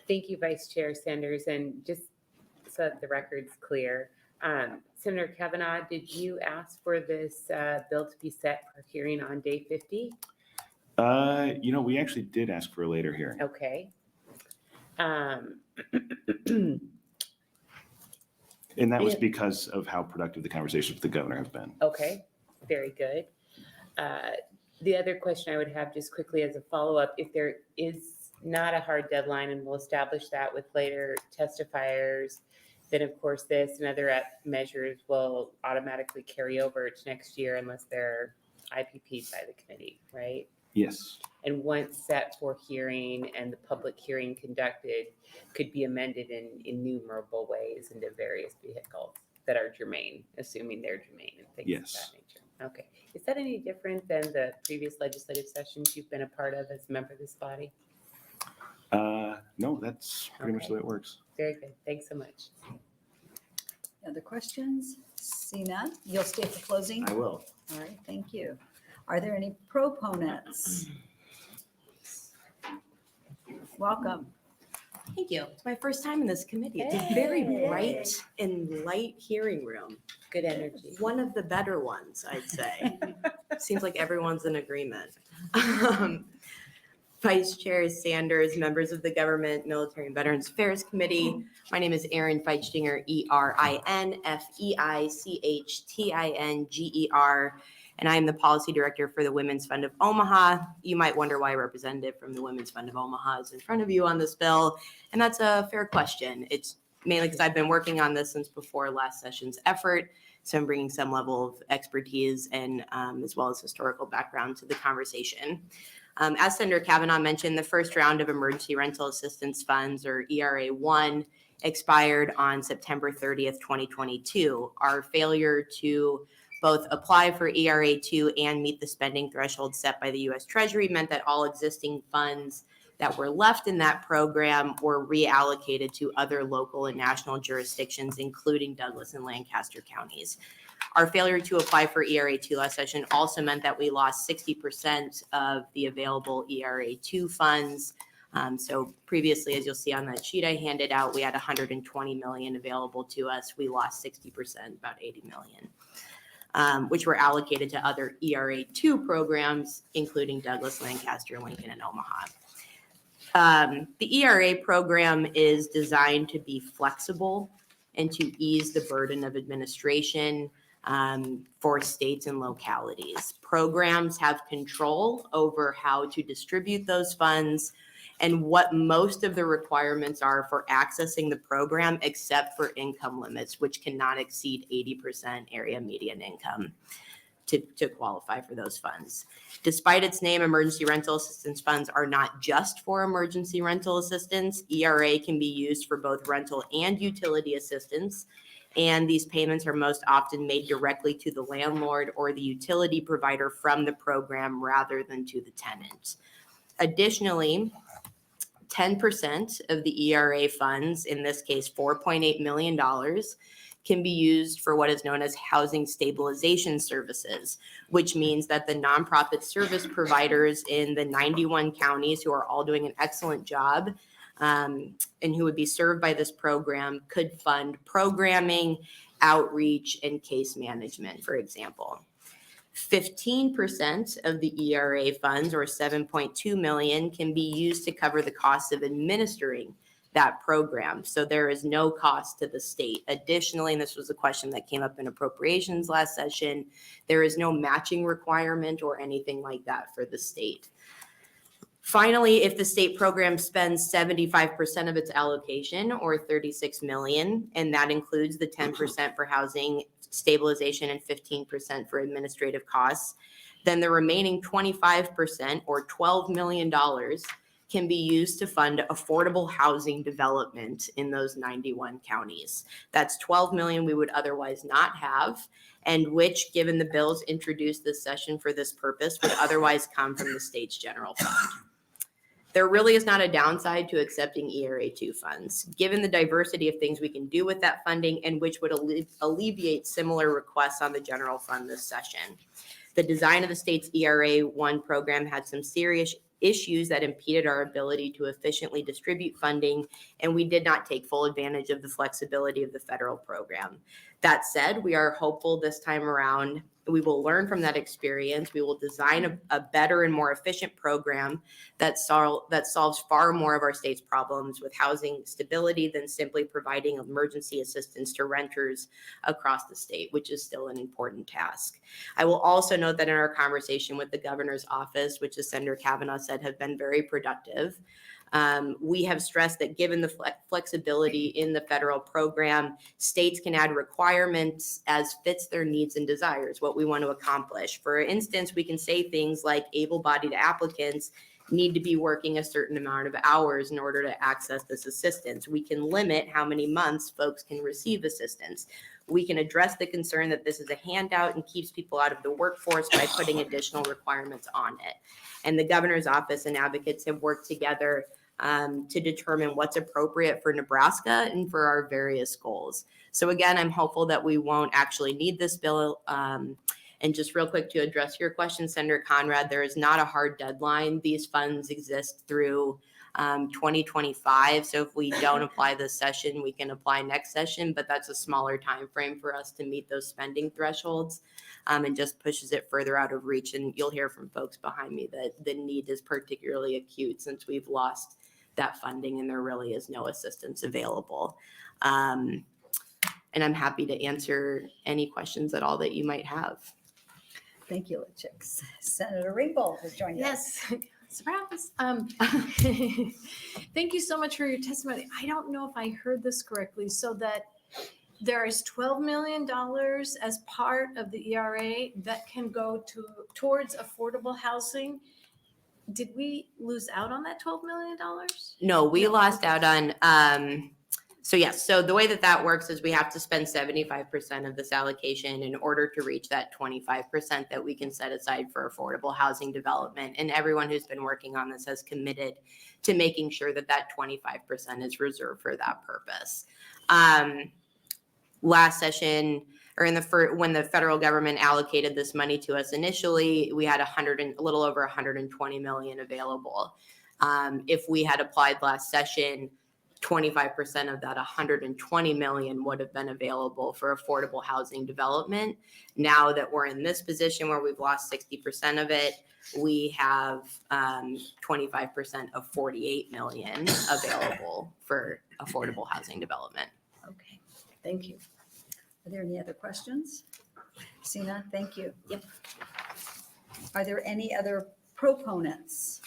Thank you, Vice Chair Sanders. And just so that the record's clear, Senator Cavanaugh, did you ask for this bill to be set for hearing on day 50? You know, we actually did ask for a later hearing. Okay. And that was Yeah. because of how productive the conversations with the governor have been. Okay, very good. The other question I would have just quickly as a follow-up, if there is not a hard deadline, and we'll establish that with later testifiers, then of course this and other measures will automatically carry over to next year unless they're IPP'd by the committee, right? Yes. And once set for hearing and the public hearing conducted, could be amended in innumerable ways into various vehicles that are germane, assuming they're germane and things Yes. of that nature. Okay. Is that any different than the previous legislative sessions you've been a part of as a member of this body? No, that's pretty much Okay. the way it works. Very good. Thanks so much. Other questions? See none? You'll stay at the closing? I will. All right, thank you. Are there any proponents? Welcome. Thank you. It's my first time in this committee. It's a very Hey. bright and light hearing room. Good energy. One of the better ones, I'd say. Seems like everyone's in agreement. Vice Chair Sanders, members of the Government, Military and Veterans Affairs Committee. My name is Erin Feichtinger, ERINFEICHTINGER, and I am the Policy Director for the Women's Fund of Omaha. You might wonder why a representative from the Women's Fund of Omaha is in front of you on this bill, and that's a fair question. It's mainly because I've been working on this since before last session's effort. So I'm bringing some level of expertise and as well as historical background to the conversation. As Senator Cavanaugh mentioned, the first round of emergency rental assistance funds, or ERA-1, expired on September 30th, 2022. Our failure to both apply for ERA-2 and meet the spending threshold set by the U.S. Treasury meant that all existing funds that were left in that program were reallocated to other local and national jurisdictions, including Douglas and Lancaster counties. Our failure to apply for ERA-2 last session also meant that we lost 60% of the available ERA-2 funds. So previously, as you'll see on that sheet I handed out, we had 120 million available to us. We lost 60%, about 80 million, which were allocated to other ERA-2 programs, including Douglas, Lancaster, Lincoln, and Omaha. The ERA program is designed to be flexible and to ease the burden of administration for states and localities. Programs have control over how to distribute those funds and what most of the requirements are for accessing the program, except for income limits, which cannot exceed 80% area median income to qualify for those funds. Despite its name, emergency rental assistance funds are not just for emergency rental assistance. ERA can be used for both rental and utility assistance, and these payments are most often made directly to the landlord or the utility provider from the program rather than to the tenant. Additionally, 10% of the ERA funds, in this case $4.8 million, can be used for what is known as housing stabilization services, which means that the nonprofit service providers in the 91 counties, who are all doing an excellent job and who would be served by this program, could fund programming, outreach, and case management, for example. 15% of the ERA funds, or 7.2 million, can be used to cover the cost of administering that program. So there is no cost to the state. Additionally, and this was a question that came up in appropriations last session, there is no matching requirement or anything like that for the state. Finally, if the state program spends 75% of its allocation, or 36 million, and that includes the 10% for housing stabilization and 15% for administrative costs, then the remaining 25%, or $12 million, can be used to fund affordable housing development in those 91 counties. That's 12 million we would otherwise not have, and which, given the bills introduced this session for this purpose, would otherwise come from the state's general fund. There really is not a downside to accepting ERA-2 funds, given the diversity of things we can do with that funding and which would alleviate similar requests on the general fund this session. The design of the state's ERA-1 program had some serious issues that impeded our ability to efficiently distribute funding, and we did not take full advantage of the flexibility of the federal program. That said, we are hopeful this time around we will learn from that experience. We will design a better and more efficient program that solves far more of our state's problems with housing stability than simply providing emergency assistance to renters across the state, which is still an important task. I will also note that in our conversation with the governor's office, which, as Senator Cavanaugh said, have been very productive, we have stressed that given the flexibility in the federal program, states can add requirements as fits their needs and desires, what we want to accomplish. For instance, we can say things like able-bodied applicants need to be working a certain amount of hours in order to access this assistance. We can limit how many months folks can receive assistance. We can address the concern that this is a handout and keeps people out of the workforce by putting additional requirements on it. And the governor's office and advocates have worked together to determine what's appropriate for Nebraska and for our various goals. So again, I'm hopeful that we won't actually need this bill. And just real quick to address your question, Senator Conrad, there is not a hard deadline. These funds exist through 2025. So if we don't apply this session, we can apply next session, but that's a smaller time frame for us to meet those spending thresholds, and just pushes it further out of reach. And you'll hear from folks behind me that the need is particularly acute since we've lost that funding and there really is no assistance available. And I'm happy to answer any questions at all that you might have. Thank you, LeChicks. Senator Ringgold has joined us. Yes. Surprise. Thank you so much for your testimony. I don't know if I heard this correctly, so that There is $12 million as part of the ERA that can go towards affordable housing. Did we lose out on that $12 million? No, we No, lost okay. out on, so yes, so the way that that works is we have to spend 75% of this allocation in order to reach that 25% that we can set aside for affordable housing development. And everyone who's been working on this has committed to making sure that that 25% is reserved for that purpose. Last session, or when the federal government allocated this money to us initially, we had a little over 120 million available. If we had applied last session, 25% of that 120 million would have been available for affordable housing development. Now that we're in this position where we've lost 60% of it, we have 25% of 48 million available for affordable housing development. Okay, thank you. Are there any other questions? Sina, thank you. Yep. Are there any other proponents?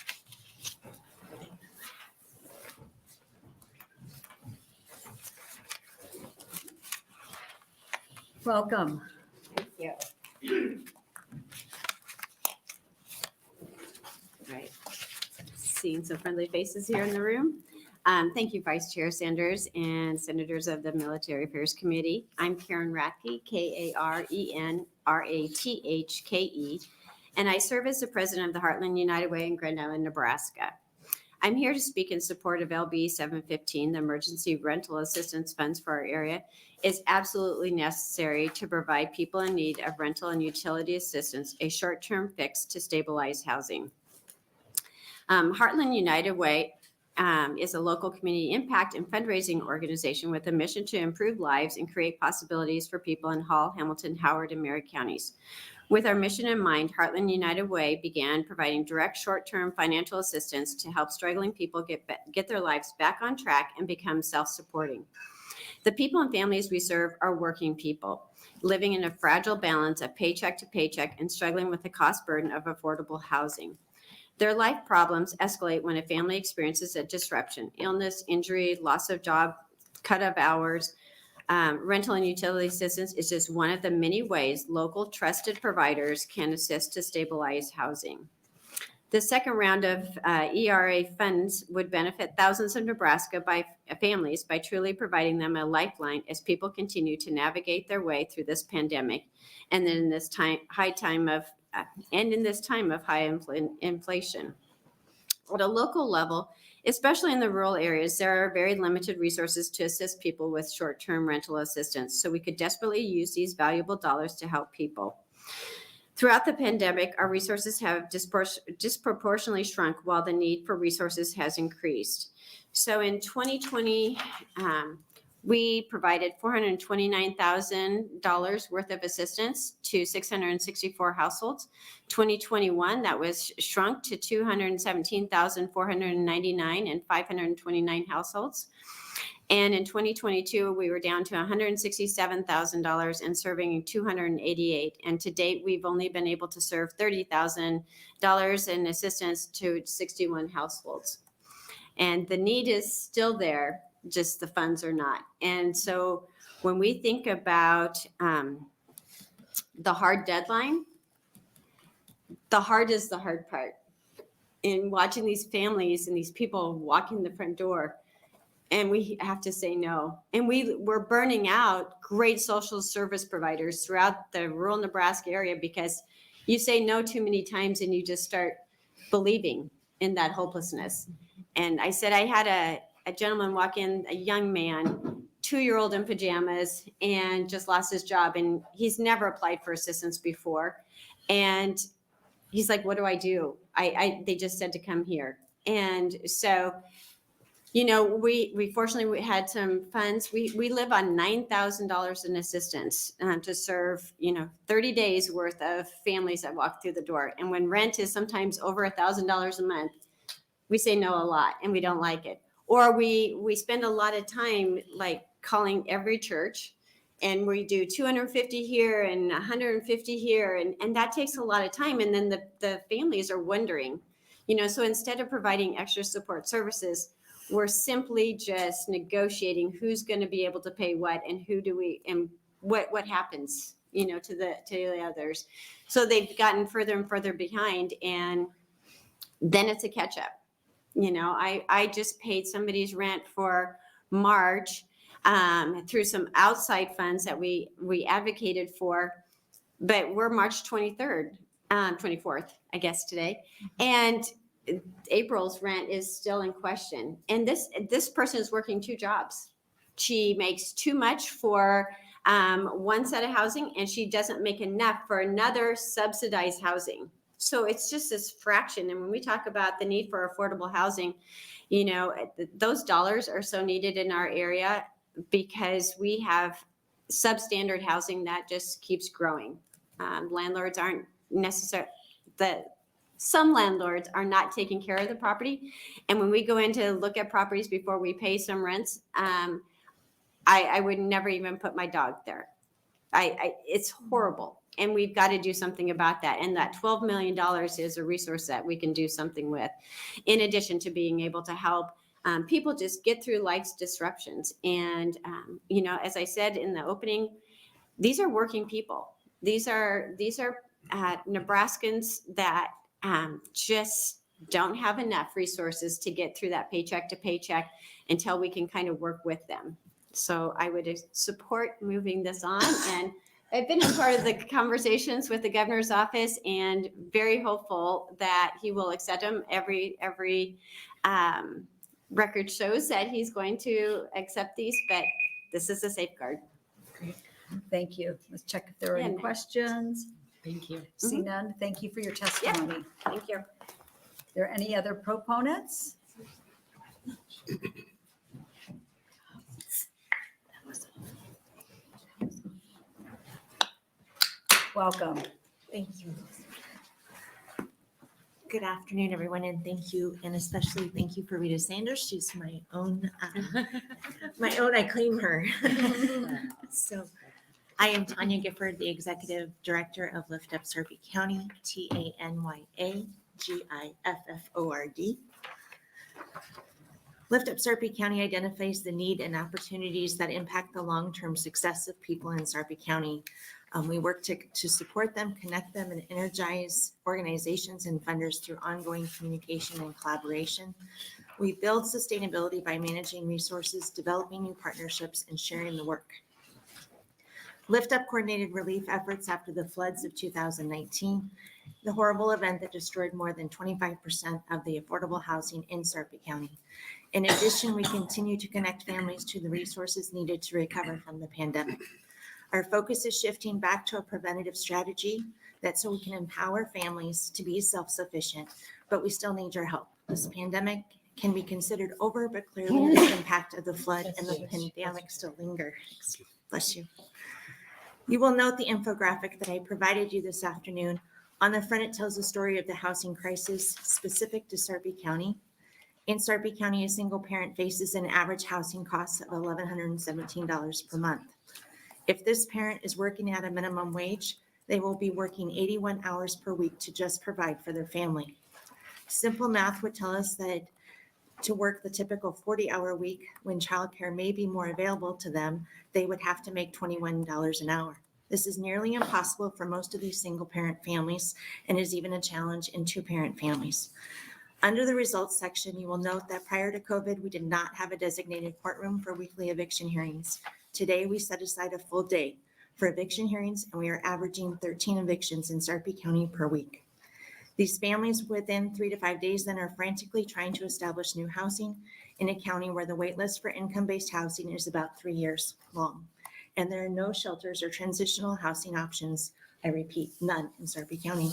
Welcome. Thank you. Right. Seeing some friendly faces here in the room. Thank you, Vice Chair Sanders and Senators of the Military Affairs Committee. I'm Karen Rathke, Karenrathke, and I serve as the president of the Heartland United Way in Grand Island, Nebraska. I'm here to speak in support of LB 715, the Emergency Rental Assistance Funds for our area. Is absolutely necessary to provide people in need of rental and utility assistance a short-term fix to stabilize housing. Heartland United Way is a local community impact and fundraising organization with a mission to improve lives and create possibilities for people in Hall, Hamilton, Howard, and Merritt counties. With our mission in mind, Heartland United Way began providing direct short-term financial assistance to help struggling people get their lives back on track and become self-supporting. The people and families we serve are working people, living in a fragile balance of paycheck to paycheck and struggling with the cost burden of affordable housing. Their life problems escalate when a family experiences a disruption, illness, injury, loss of job, cut of hours. Rental and utility assistance is just one of the many ways local trusted providers can assist to stabilize housing. The second round of ERA funds would benefit thousands of Nebraska families by truly providing them a lifeline as people continue to navigate their way through this pandemic, and then in this time of high inflation. At a local level, especially in the rural areas, there are very limited resources to assist people with short-term rental assistance. So we could desperately use these valuable dollars to help people. Throughout the pandemic, our resources have disproportionately shrunk while the need for resources has increased. So in 2020, we provided $429,000 worth of assistance to 664 households. 2021, that was shrunk to $217,499 and 529 households. And in 2022, we were down to $167,000 and serving 288. And to date, we've only been able to serve $30,000 in assistance to 61 households. And the need is still there, just the funds are not. And so when we think about the hard deadline, the hard is the hard part. In watching these families and these people walking the front door, and we have to say no. And we're burning out great social service providers throughout the rural Nebraska area because you say no too many times and you just start believing in that hopelessness. And I said I had a gentleman walk in, a young man, 2-year-old in pajamas, and just lost his job. And he's never applied for assistance before. And he's like, what do I do? They just said to come here. And so, you know, we fortunately had some funds. We live on $9,000 in assistance to serve, 30 days worth of families that walk through the door. And when rent is sometimes over $1,000 a month, we say no a lot and we don't like it. Or we spend a lot of time like calling every church, and we do 250 here and 150 here. And that takes a lot of time. And then the families are wondering, so instead of providing extra support services, We're simply just negotiating who's going to be able to pay what and who do we, and what happens, to the others. So they've gotten further and further behind, and then it's a catch up. I just paid somebody's rent for March through some outside funds that we advocated for, but we're March 23rd, 24th, I guess today. And April's rent is still in question. And this person is working 2 jobs. She makes too much for one set of housing, and she doesn't make enough for another subsidized housing. So it's just this fraction. And when we talk about the need for affordable housing, those dollars are so needed in our area because we have substandard housing that just keeps growing. Landlords aren't necessarily, some landlords are not taking care of the property. And when we go in to look at properties before we pay some rents, I would never even put my dog there. It's horrible. And we've got to do something about that. And that $12 million is a resource that we can do something with, in addition to being able to help people just get through life's disruptions. And, as I said in the opening, these are working people. These are Nebraskans that just don't have enough resources to get through that paycheck to paycheck until we can kind of work with them. So I would support moving this on. And I've been a part of the conversations with the governor's office and very hopeful that he will accept them. Every record shows that he's going to accept these, but this is a safeguard. Great. Thank you. Let's check if there are any questions. Thank you. See none. Thank you for your testimony. Thank you. Are there any other proponents? Welcome. Thank you. Good afternoon, everyone, and thank you, and especially thank you for Rita Sanders. She's my own, I claim her. So I am Tanya Gifford, the Executive Director of Lift Up Sarpy County, TANYAGIFFORD. Lift Up Sarpy County identifies the need and opportunities that impact the long-term success of people in Sarpy County. We work to support them, connect them, and energize organizations and funders through ongoing communication and collaboration. We build sustainability by managing resources, developing new partnerships, and sharing the work. Lift Up coordinated relief efforts after the floods of 2019, the horrible event that destroyed more than 25% of the affordable housing in Sarpy County. In addition, we continue to connect families to the resources needed to recover from the pandemic. Our focus is shifting back to a preventative strategy so we can empower families to be self-sufficient, but we still need your help. This pandemic can be considered over, but clearly the impact of the flood and the pandemic still linger. Bless you. You will note the infographic that I provided you this afternoon. On the front, it tells the story of the housing crisis specific to Sarpy County. In Sarpy County, a single parent faces an average housing cost of $1,117 per month. If this parent is working at a minimum wage, they will be working 81 hours per week to just provide for their family. Simple math would tell us that to work the typical 40-hour week when childcare may be more available to them, they would have to make $21 an hour. This is nearly impossible for most of these single-parent families and is even a challenge in two-parent families. Under the results section, you will note that prior to COVID, we did not have a designated courtroom for weekly eviction hearings. Today, we set aside a full day for eviction hearings, and we are averaging 13 evictions in Sarpy County per week. These families within 3 to 5 days then are frantically trying to establish new housing in a county where the wait list for income-based housing is about 3 years long. And there are no shelters or transitional housing options. I repeat, none in Sarpy County.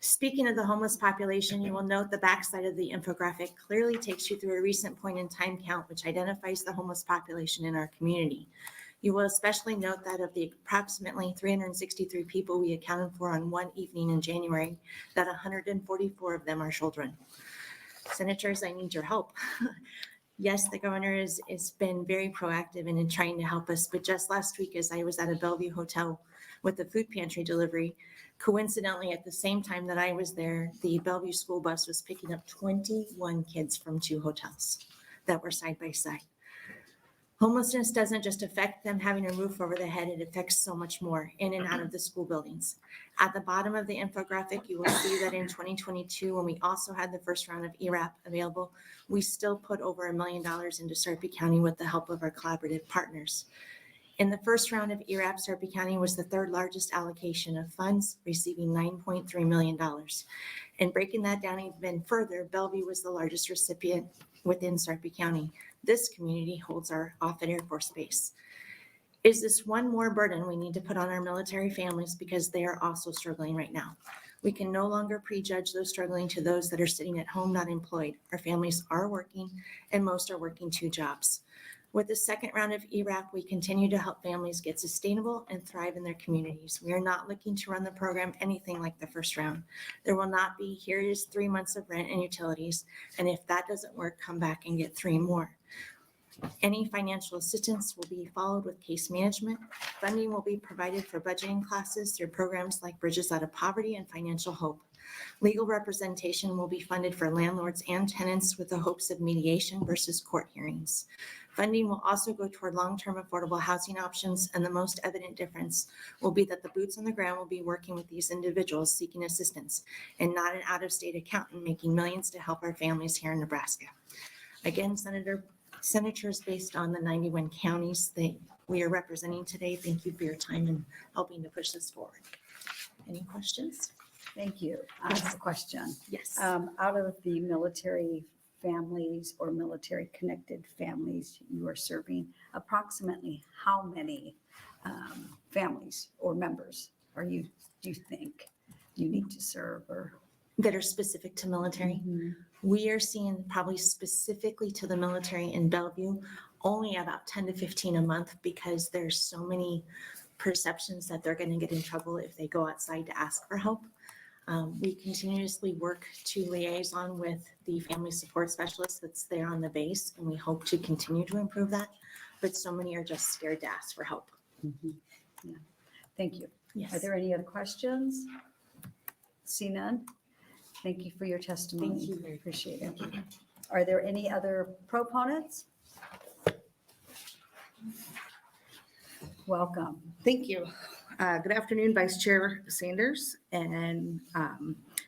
Speaking of the homeless population, you will note the backside of the infographic clearly takes you through a recent point in time count, which identifies the homeless population in our community. You will especially note that of the approximately 363 people we accounted for on one evening in January, that 144 of them are children. Senators, I need your help. Yes, the governor has been very proactive in trying to help us, but just last week as I was at a Bellevue hotel with the food pantry delivery. Coincidentally, at the same time that I was there, the Bellevue school bus was picking up 21 kids from 2 hotels that were side by side. Homelessness doesn't just affect them having a roof over their head, it affects so much more in and out of the school buildings. At the bottom of the infographic, you will see that in 2022, when we also had the first round of ERAP available, we still put over $1 million into Sarpy County with the help of our collaborative partners. In the first round of ERAP, Sarpy County was the 3rd largest allocation of funds, receiving $9.3 million. And breaking that down even further, Bellevue was the largest recipient within Sarpy County. This community holds our Offutt Air Force Base. Is this one more burden we need to put on our military families because they are also struggling right now? We can no longer prejudge those struggling to those that are sitting at home not employed. Our families are working, and most are working 2 jobs. With the second round of ERAP, we continue to help families get sustainable and thrive in their communities. We are not looking to run the program anything like the first round. There will not be, here is 3 months of rent and utilities, and if that doesn't work, come back and get 3 more. Any financial assistance will be followed with case management. Funding will be provided for budgeting classes through programs like Bridges Out of Poverty and Financial Hope. Legal representation will be funded for landlords and tenants with the hopes of mediation versus court hearings. Funding will also go toward long-term affordable housing options, and the most evident difference will be that the boots on the ground will be working with these individuals seeking assistance and not an out-of-state accountant making millions to help our families here in Nebraska. Again, Senators, based on the 91 counties that we are representing today, thank you for your time in helping to push this forward. Any questions? Thank you. I have a question. Yes. Out of the military families or military connected families you are serving, approximately how many families or members do you think you need to serve or? That are specific to military? Mm-hmm. We are seeing probably specifically to the military in Bellevue, only about 10 to 15 a month because there's so many perceptions that they're going to get in trouble if they go outside to ask for help. We continuously work to liaison with the family support specialist that's there on the base, and we hope to continue to improve that. But so many are just scared to ask for help. Mm-hmm. Yeah. Thank you. Yes. Are there any other questions? See none? Thank you for your testimony. Thank you. I appreciate it. Are there any other proponents? Welcome. Thank you. Good afternoon, Vice Chair Sanders and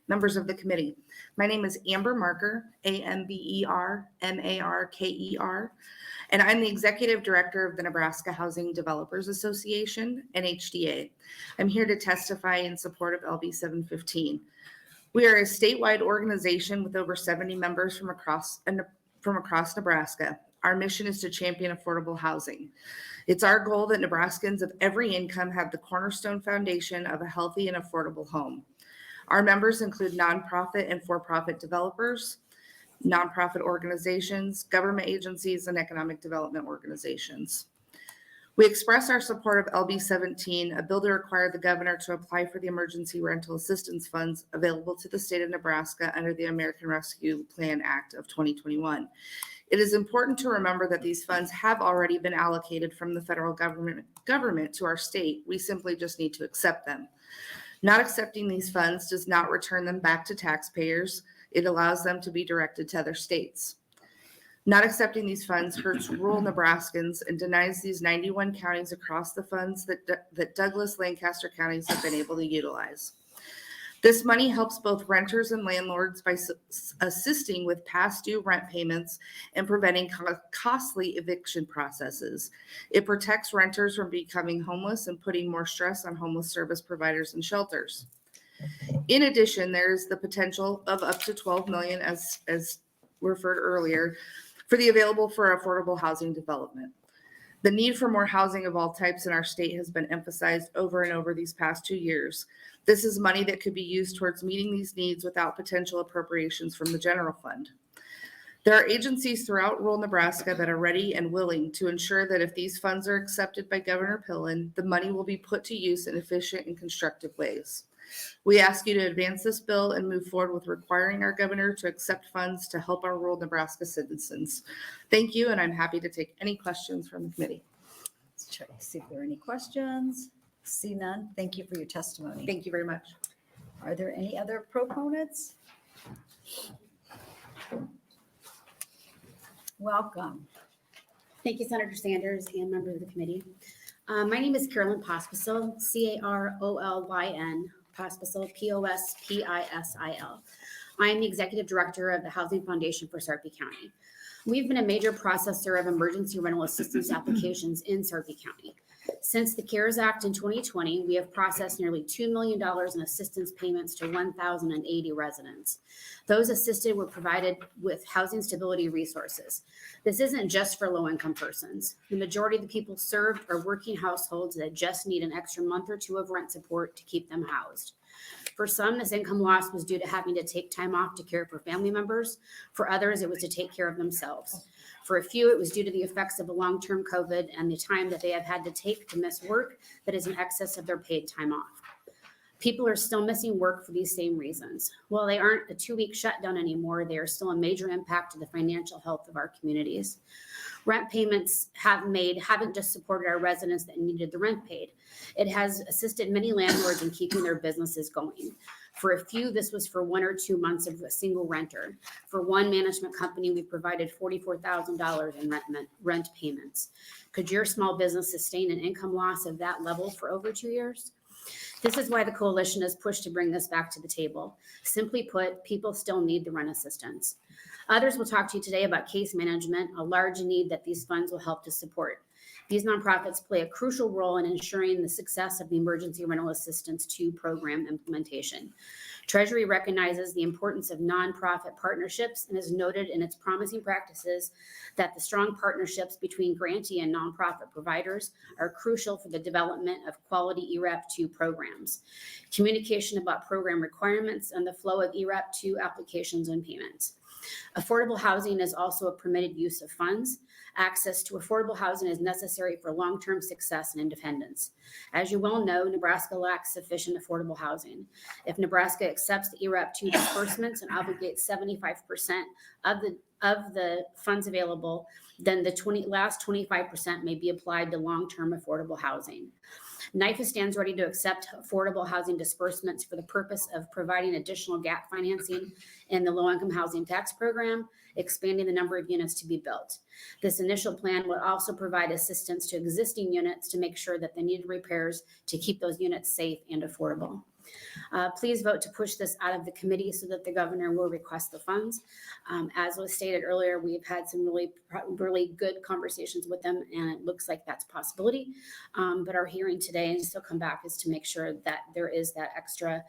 members of the committee. My name is Amber Marker, AMBER MARKER, and I'm the Executive Director of the Nebraska Housing Developers Association, NHDA. I'm here to testify in support of LB 715. We are a statewide organization with over 70 members from across Nebraska. Our mission is to champion affordable housing. It's our goal that Nebraskans of every income have the cornerstone foundation of a healthy and affordable home. Our members include nonprofit and for-profit developers, nonprofit organizations, government agencies, and economic development organizations. We express our support of LB 17, a bill to require the governor to apply for the emergency rental assistance funds available to the state of Nebraska under the American Rescue Plan Act of 2021. It is important to remember that these funds have already been allocated from the federal government to our state. We simply just need to accept them. Not accepting these funds does not return them back to taxpayers. It allows them to be directed to other states. Not accepting these funds hurts rural Nebraskans and denies these 91 counties across the funds that Douglas, Lancaster counties have been able to utilize. This money helps both renters and landlords by assisting with past due rent payments and preventing costly eviction processes. It protects renters from becoming homeless and putting more stress on homeless service providers and shelters. In addition, there is the potential of up to $12 million, as referred earlier, for the available for affordable housing development. The need for more housing of all types in our state has been emphasized over and over these past 2 years. This is money that could be used towards meeting these needs without potential appropriations from the general fund. There are agencies throughout rural Nebraska that are ready and willing to ensure that if these funds are accepted by Governor Pillen, the money will be put to use in efficient and constructive ways. We ask you to advance this bill and move forward with requiring our governor to accept funds to help our rural Nebraska citizens. Thank you, and I'm happy to take any questions from the committee. Let's try to see if there are any questions. See none. Thank you for your testimony. Thank you very much. Are there any other proponents? Welcome. Thank you, Senator Sanders and members of the committee. My name is Carolyn Pospisil, Carolyn Pospisil, Pospisil. I am the Executive Director of the Housing Foundation for Sarpy County. We've been a major processor of emergency rental assistance applications in Sarpy County. Since the CARES Act in 2020, we have processed nearly $2 million in assistance payments to 1,080 residents. Those assisted were provided with housing stability resources. This isn't just for low-income persons. The majority of the people served are working households that just need an extra month or two of rent support to keep them housed. For some, this income loss was due to having to take time off to care for family members. For others, it was to take care of themselves. For a few, it was due to the effects of a long-term COVID and the time that they have had to take to miss work that is in excess of their paid time off. People are still missing work for these same reasons. While they aren't a 2-week shutdown anymore, they are still a major impact to the financial health of our communities. Rent payments haven't just supported our residents that needed the rent paid. It has assisted many landlords in keeping their businesses going. For a few, this was for 1 or 2 months of a single renter. For one management company, we provided $44,000 in rent payments. Could your small business sustain an income loss of that level for over 2 years? This is why the coalition has pushed to bring this back to the table. Simply put, people still need the rent assistance. Others will talk to you today about case management, a large need that these funds will help to support. These nonprofits play a crucial role in ensuring the success of the Emergency Rental Assistance 2 program implementation. Treasury recognizes the importance of nonprofit partnerships and has noted in its promising practices that the strong partnerships between grantee and nonprofit providers are crucial for the development of quality ERAP 2 programs. Communication about program requirements and the flow of ERAP 2 applications and payments. Affordable housing is also a permitted use of funds. Access to affordable housing is necessary for long-term success and independence. As you well know, Nebraska lacks sufficient affordable housing. If Nebraska accepts the ERAP 2 disbursements and obligates 75% of the funds available, then the last 25% may be applied to long-term affordable housing. NYFA stands ready to accept affordable housing disbursements for the purpose of providing additional gap financing in the low-income housing tax program, expanding the number of units to be built. This initial plan will also provide assistance to existing units to make sure that the needed repairs to keep those units safe and affordable. Please vote to push this out of the committee so that the governor will request the funds. As was stated earlier, we've had some really good conversations with them, and it looks like that's a possibility. But our hearing today, and still come back, is to make sure that there is that extra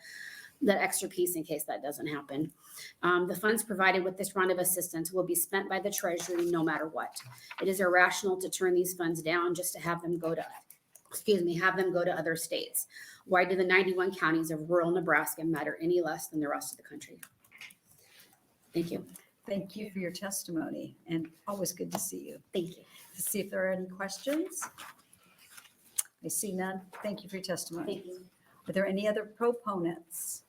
piece in case that doesn't happen. The funds provided with this round of assistance will be spent by the Treasury no matter what. It is irrational to turn these funds down just to have them go to other states. Why do the 91 counties of rural Nebraska matter any less than the rest of the country? Thank you. Thank you for your testimony, and always good to see you. Thank you. To see if there are any questions. I see none. Thank you for your testimony. Thank you. Are there any other proponents?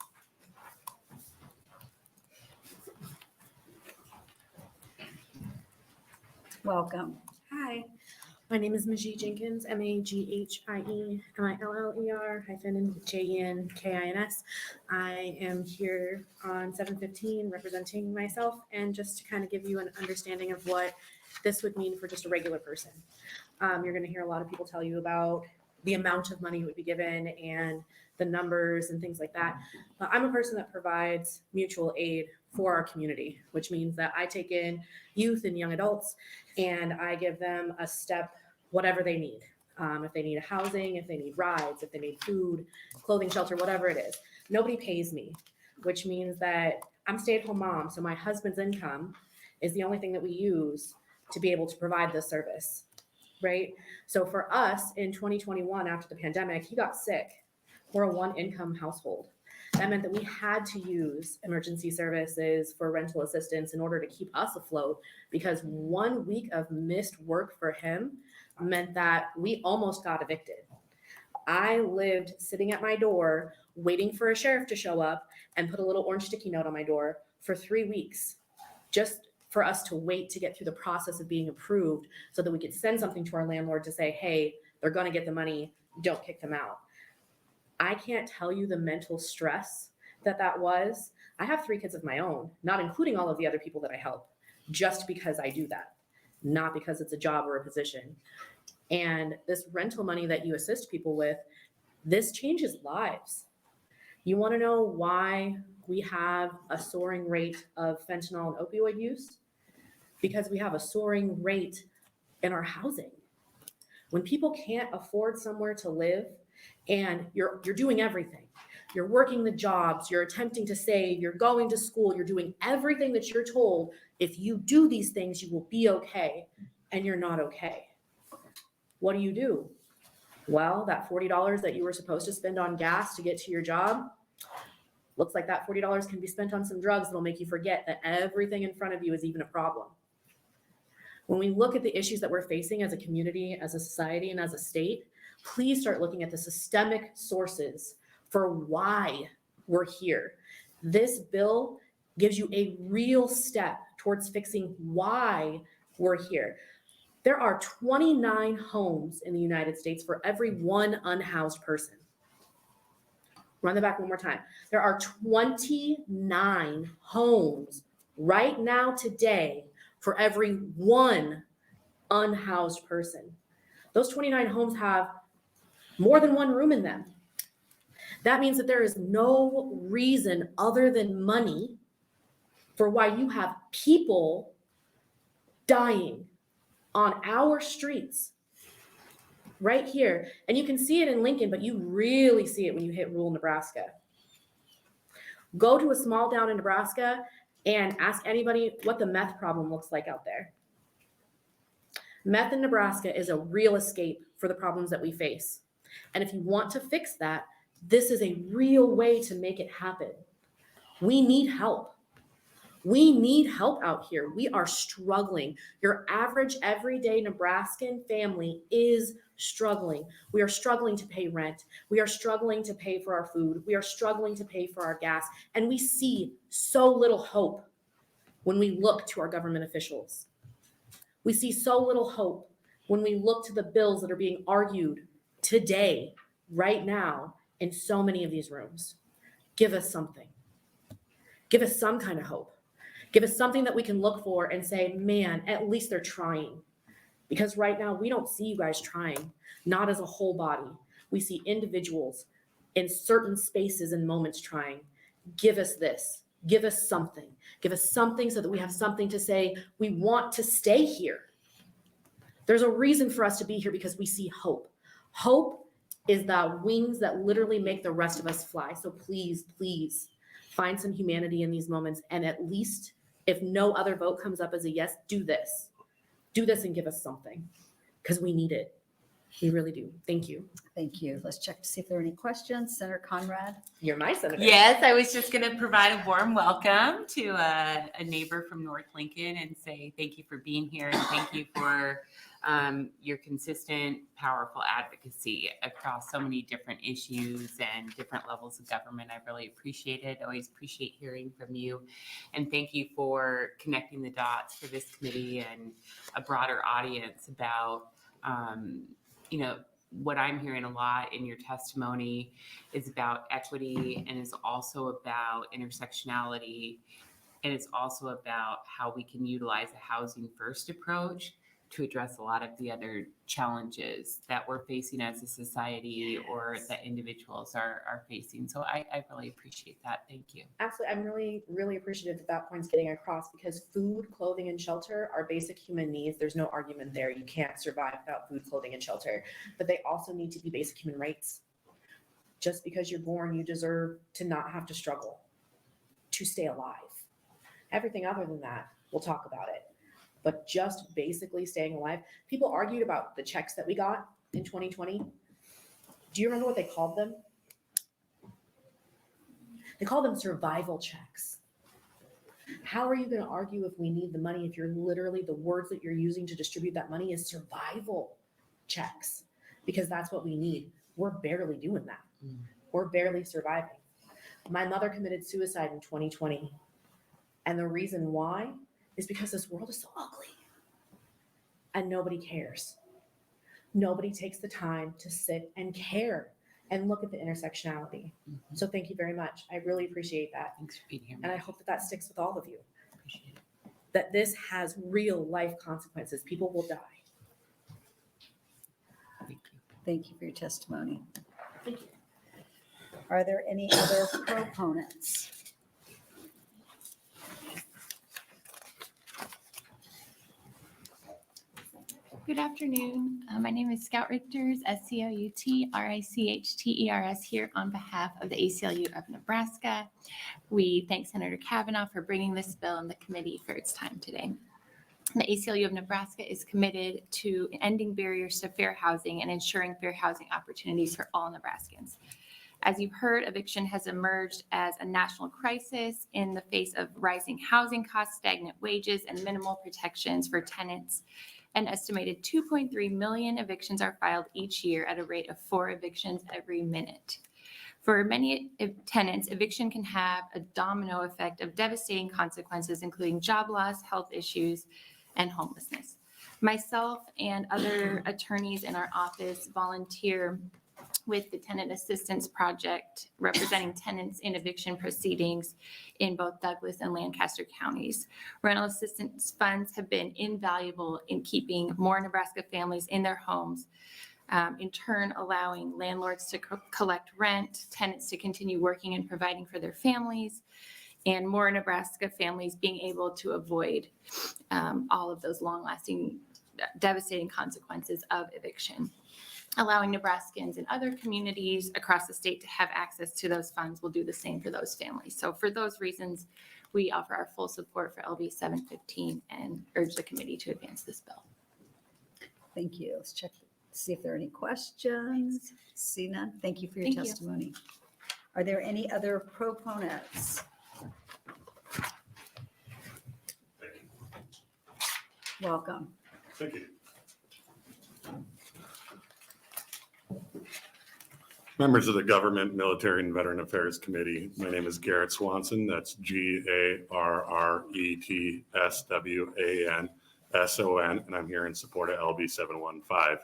Welcome. Hi, my name is Majie Jenkins, MAGHIE-MILLER-JENKINS. I am here on 7/15 representing myself, and just to kind of give you an understanding of what this would mean for just a regular person. You're going to hear a lot of people tell you about the amount of money would be given and the numbers and things like that. But I'm a person that provides mutual aid for our community, which means that I take in youth and young adults and I give them a step, whatever they need. If they need a housing, if they need rides, if they need food, clothing, shelter, whatever it is. Nobody pays me, which means that I'm a stay-at-home mom. So my husband's income is the only thing that we use to be able to provide this service, right? So for us in 2021, after the pandemic, he got sick. We're a one-income household. That meant that we had to use emergency services for rental assistance in order to keep us afloat, because 1 week of missed work for him meant that we almost got evicted. I lived sitting at my door waiting for a sheriff to show up and put a little orange sticky note on my door for 3 weeks, just for us to wait to get through the process of being approved so that we could send something to our landlord to say, hey, they're going to get the money, don't kick them out. I can't tell you the mental stress that was. I have 3 kids of my own, not including all of the other people that I help, just because I do that, not because it's a job or a position. And this rental money that you assist people with, this changes lives. You want to know why we have a soaring rate of fentanyl and opioid use? Because we have a soaring rate in our housing. When people can't afford somewhere to live and you're doing everything, you're working the jobs, you're attempting to save, you're going to school, you're doing everything that you're told, if you do these things, you will be okay, and you're not okay. What do? Well, that $40 that you were supposed to spend on gas to get to your job, looks like that $40 can be spent on some drugs that'll make you forget that everything in front of you is even a problem. When we look at the issues that we're facing as a community, as a society, and as a state, please start looking at the systemic sources for why we're here. This bill gives you a real step towards fixing why we're here. There are 29 homes in the United States for every 1 unhoused person. Run that back one more time. There are 29 homes right now today for every 1 unhoused person. Those 29 homes have more than 1 room in them. That means that there is no reason other than money for why you have people dying on our streets right here. And you can see it in Lincoln, but you really see it when you hit rural Nebraska. Go to a small town in Nebraska and ask anybody what the meth problem looks like out there. Meth in Nebraska is a real escape for the problems that we face. And if you want to fix that, this is a real way to make it happen. We need help. We need help out here. We are struggling. Your average everyday Nebraskan family is struggling. We are struggling to pay rent. We are struggling to pay for our food. We are struggling to pay for our gas. And we see so little hope when we look to our government officials. We see so little hope when we look to the bills that are being argued today, right now, in so many of these rooms. Give us something. Give us some kind of hope. Give us something that we can look for and say, man, at least they're trying. Because right now, we don't see you guys trying, not as a whole body. We see individuals in certain spaces and moments trying. Give us this. Give us something. Give us something so that we have something to say, we want to stay here. There's a reason for us to be here because we see hope. Hope is the wings that literally make the rest of us fly. So please, please find some humanity in these moments. And at least if no other vote comes up as a yes, do this. Do this and give us something because we need it. We really do. Thank you. Thank you. Let's check to see if there are any questions. Senator Conrad. You're my senator. Yes, I was just going to provide a warm welcome to a neighbor from North Lincoln and say thank you for being here and thank you for your consistent, powerful advocacy across so many different issues and different levels of government. I really appreciate it. I always appreciate hearing from you. And thank you for connecting the dots for this committee and a broader audience about, what I'm hearing a lot in your testimony is about equity and is also about intersectionality. And it's also about how we can utilize a housing first approach to address a lot of the other challenges that we're facing as a society or that individuals are facing. So I really appreciate that. Thank you. Absolutely. I'm really, really appreciative that point's getting across because food, clothing, and shelter are basic human needs. There's no argument there. You can't survive without food, clothing, and shelter. But they also need to be basic human rights. Just because you're born, you deserve to not have to struggle to stay alive. Everything other than that, we'll talk about it. But just basically staying alive. People argued about the checks that we got in 2020. Do you remember what they called them? They called them survival checks. How are you going to argue if we need the money if you're literally, the words that you're using to distribute that money is survival checks? Because that's what we need. We're barely doing that. We're barely surviving. My mother committed suicide in 2020. And the reason why is because this world is so ugly and nobody cares. Nobody takes the time to sit and care. and look at the intersectionality. So thank you very much. I really appreciate that. Thanks for being here. And I hope that that sticks with all of you. That this has real life consequences. People will die. Thank you for your testimony. Thank you. Are there any other proponents? Good afternoon. My name is Scout Richters, SCOUT-RICHTERS, here on behalf of the ACLU of Nebraska. We thank Senator Cavanaugh for bringing this bill in the committee for its time today. The ACLU of Nebraska is committed to ending barriers to fair housing and ensuring fair housing opportunities for all Nebraskans. As you've heard, eviction has emerged as a national crisis in the face of rising housing costs, stagnant wages, and minimal protections for tenants. An estimated 2.3 million evictions are filed each year at a rate of 4 evictions every minute. For many tenants, eviction can have a domino effect of devastating consequences, including job loss, health issues, and homelessness. Myself and other attorneys in our office volunteer with the Tenant Assistance Project, representing tenants in eviction proceedings in both Douglas and Lancaster counties. Rental assistance funds have been invaluable in keeping more Nebraska families in their homes, in turn allowing landlords to collect rent, tenants to continue working and providing for their families, and more Nebraska families being able to avoid all of those long-lasting, devastating consequences of eviction. Allowing Nebraskans and other communities across the state to have access to those funds will do the same for those families. So for those reasons, we offer our full support for LB 715 and urge the committee to advance this bill. Thank you. Let's check, see if there are any questions. See none. Thank you for your Thank you. testimony. Are there any other proponents? Welcome. Thank you. Members of the Government, Military, and Veteran Affairs Committee, my name is Garrett Swanson. That's GARRETSWANSON, and I'm here in support of LB 715.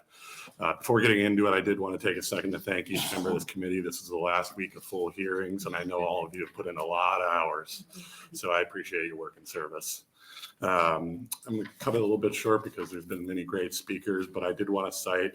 Before getting into it, I did want to take a second to thank each member of this committee. This is the last week of full hearings, and I know all of you have put in a lot of hours, so I appreciate your work and service. I'm going to cut it a little bit short because there's been many great speakers, but I did want to cite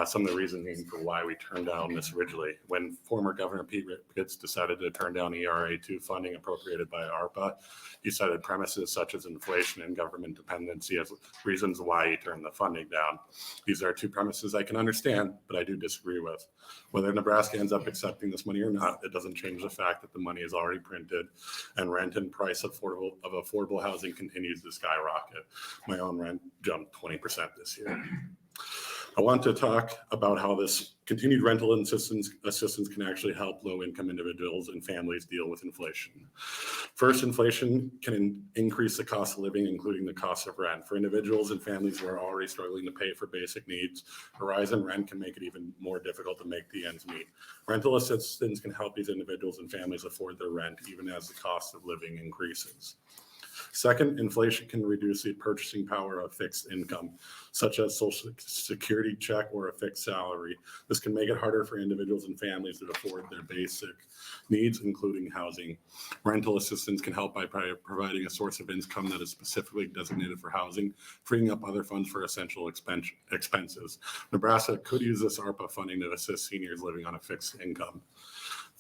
some of the reasoning for why we turned down this originally. When former Governor Pete Pitts decided to turn down ERA2 funding appropriated by ARPA, he cited premises such as inflation and government dependency as reasons why he turned the funding down. These are 2 premises I can understand, but I do disagree with. Whether Nebraska ends up accepting this money or not, it doesn't change the fact that the money is already printed and rent and price of affordable housing continues to skyrocket. My own rent jumped 20% this year. I want to talk about how this continued rental assistance can actually help low-income individuals and families deal with inflation. First, inflation can increase the cost of living, including the cost of rent. For individuals and families who are already struggling to pay for basic needs, a rise in rent can make it even more difficult to make the ends meet. Rental assistance can help these individuals and families afford their rent, even as the cost of living increases. Second, inflation can reduce the purchasing power of fixed income, such as Social Security check or a fixed salary. This can make it harder for individuals and families to afford their basic needs, including housing. Rental assistance can help by providing a source of income that is specifically designated for housing, freeing up other funds for essential expenses. Nebraska could use this ARPA funding to assist seniors living on a fixed income.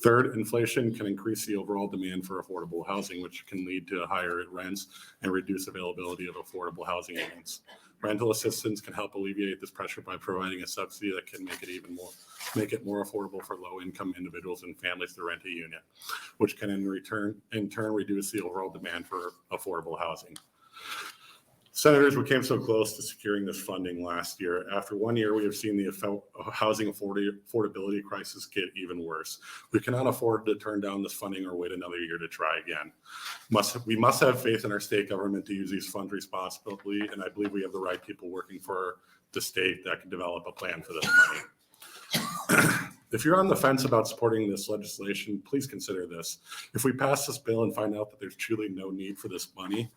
Third, inflation can increase the overall demand for affordable housing, which can lead to higher rents and reduce availability of affordable housing units. Rental assistance can help alleviate this pressure by providing a subsidy that can make it more affordable for low-income individuals and families to rent a unit, which can in turn reduce the overall demand for affordable housing. Senators, we came so close to securing this funding last year. After 1 year, we have seen the housing affordability crisis get even worse. We cannot afford to turn down this funding or wait another year to try again. We must have faith in our state government to use these funds responsibly, and I believe we have the right people working for the state that can develop a plan for this money. If you're on the fence about supporting this legislation, please consider this. If we pass this bill and find out that there's truly no need for this money,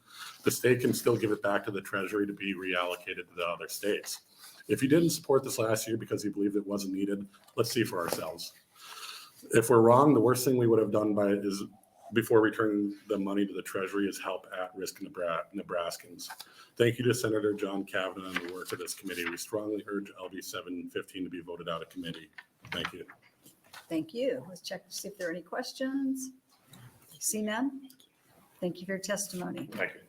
the state can still give it back to the Treasury to be reallocated to the other states. If you didn't support this last year because you believed it wasn't needed, let's see for ourselves. If we're wrong, the worst thing we would have done is before returning the money to the Treasury is help at-risk Nebraskans. Thank you to Senator John Cavanaugh and the work of this committee. We strongly urge LB 715 to be voted out of committee. Thank you. Thank you. Let's check to see if there are any questions. See none? Thank you for your testimony. Thank you.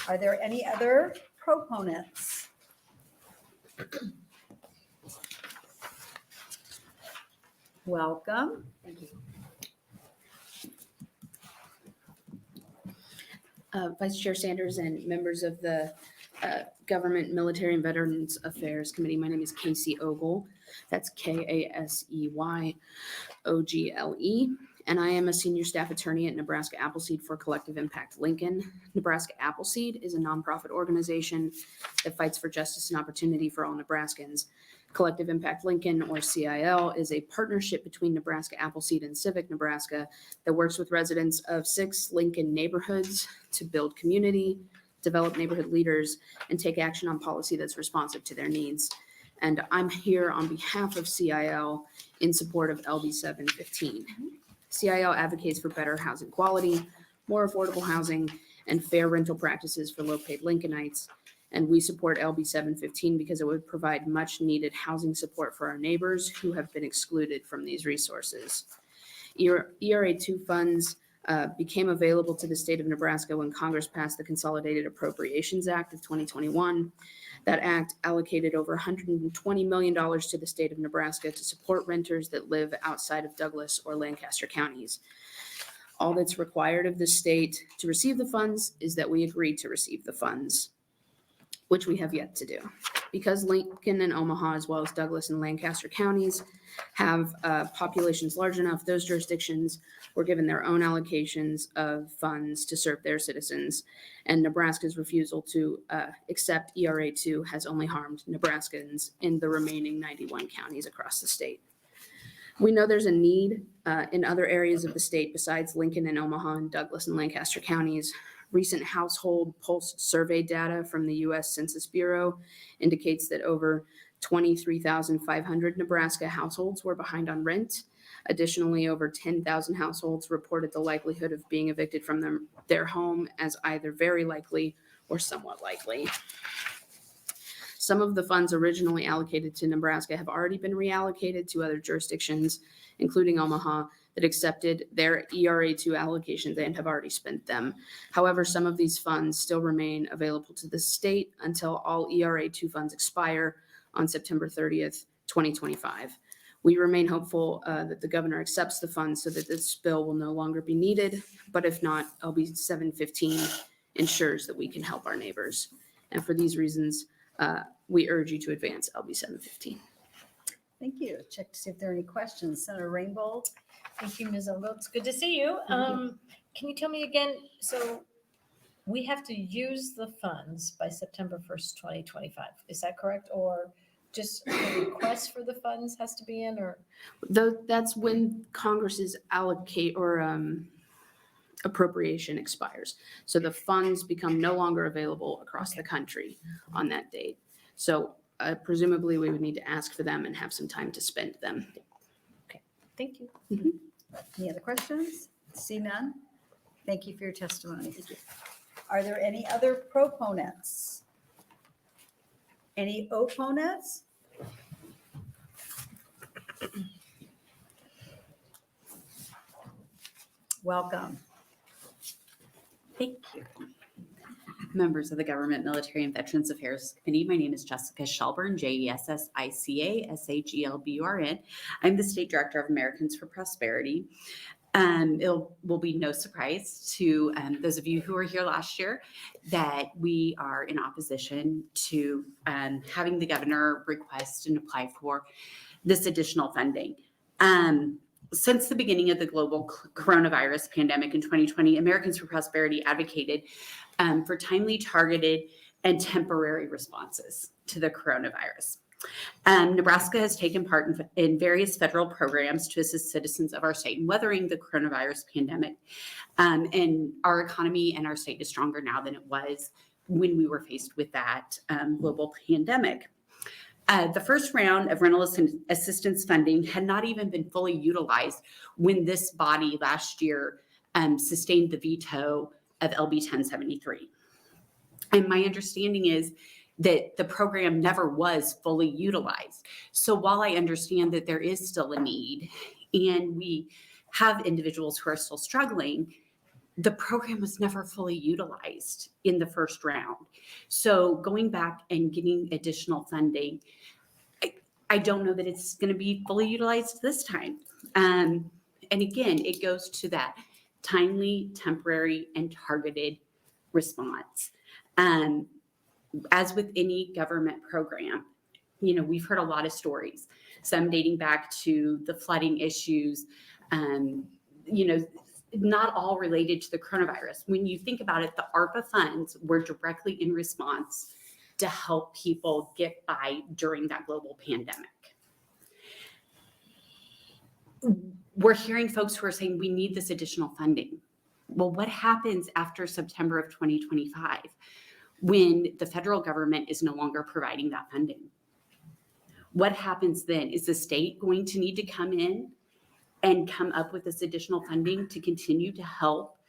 Are there any other proponents? Welcome. Thank you. Vice Chair Sanders and members of the Government, Military, and Veterans Affairs Committee. My name is Casey Ogle. That's Kaseyyogle, and I am a senior staff attorney at Nebraska Appleseed for Collective Impact Lincoln. Nebraska Appleseed is a nonprofit organization that fights for justice and opportunity for all Nebraskans. Collective Impact Lincoln, or CIL, is a partnership between Nebraska Appleseed and Civic Nebraska that works with residents of 6 Lincoln neighborhoods to build community, develop neighborhood leaders, and take action on policy that's responsive to their needs. And I'm here on behalf of CIL in support of LB 715. CIL advocates for better housing quality, more affordable housing, and fair rental practices for low-paid Lincolnites. And we support LB 715 because it would provide much needed housing support for our neighbors who have been excluded from these resources. ERA 2 funds became available to the state of Nebraska when Congress passed the Consolidated Appropriations Act of 2021. That act allocated over $120 million to the state of Nebraska to support renters that live outside of Douglas or Lancaster counties. All that's required of the state to receive the funds is that we agree to receive the funds, which we have yet to do. Because Lincoln and Omaha, as well as Douglas and Lancaster counties, have populations large enough, those jurisdictions were given their own allocations of funds to serve their citizens. And Nebraska's refusal to accept ERA 2 has only harmed Nebraskans in the remaining 91 counties across the state. We know there's a need in other areas of the state besides Lincoln and Omaha and Douglas and Lancaster counties. Recent household pulse survey data from the U.S. Census Bureau indicates that over 23,500 Nebraska households were behind on rent. Additionally, over 10,000 households reported the likelihood of being evicted from their home as either very likely or somewhat likely. Some of the funds originally allocated to Nebraska have already been reallocated to other jurisdictions, including Omaha, that accepted their ERA 2 allocations and have already spent them. However, some of these funds still remain available to the state until all ERA 2 funds expire on September 30th, 2025. We remain hopeful that the governor accepts the funds so that this bill will no longer be needed, but if not, LB 715 ensures that we can help our neighbors. And for these reasons, we urge you to advance LB 715. Thank you. Check to see if there are any questions. Senator Rainbow. Thank you, Ms. Ogle. It's good to see you. Can you tell me again, so we have to use the funds by September 1st, 2025. Is that correct? Or just a request for the funds has to be in, or? That's when Congress's appropriation expires. So the funds become no longer available across the country on that date. So presumably we would need to ask for them and have some time to spend them. Okay, thank you. Any other questions? See none? Thank you for your testimony. Are there any other proponents? Any opponents? Welcome. Thank you. Members of the Government, Military, and Veterans Affairs Committee, my name is Jessica Shelburne, JESSICA-SHELBURN. I'm the State Director of Americans for Prosperity. It will be no surprise to those of you who were here last year that we are in opposition to having the governor request and apply for this additional funding. Since the beginning of the global coronavirus pandemic in 2020, Americans for Prosperity advocated for timely, targeted, and temporary responses to the coronavirus. Nebraska has taken part in various federal programs to assist citizens of our state in weathering the coronavirus pandemic. And our economy and our state is stronger now than it was when we were faced with that global pandemic. The first round of rental assistance funding had not even been fully utilized when this body last year sustained the veto of LB 1073. And my understanding is that the program never was fully utilized. So while I understand that there is still a need and we have individuals who are still struggling, the program was never fully utilized in the first round. So going back and getting additional funding, I don't know that it's going to be fully utilized this time. And again, it goes to that timely, temporary, and targeted response. As with any government program, you know, we've heard a lot of stories, some dating back to the flooding issues, you know, not all related to the coronavirus. When you think about it, the ARPA funds were directly in response to help people get by during that global pandemic. We're hearing folks who are saying we need this additional funding. Well, what happens after September of 2025 when the federal government is no longer providing that funding? What happens then? Is the state going to need to come in and come up with this additional funding to continue to help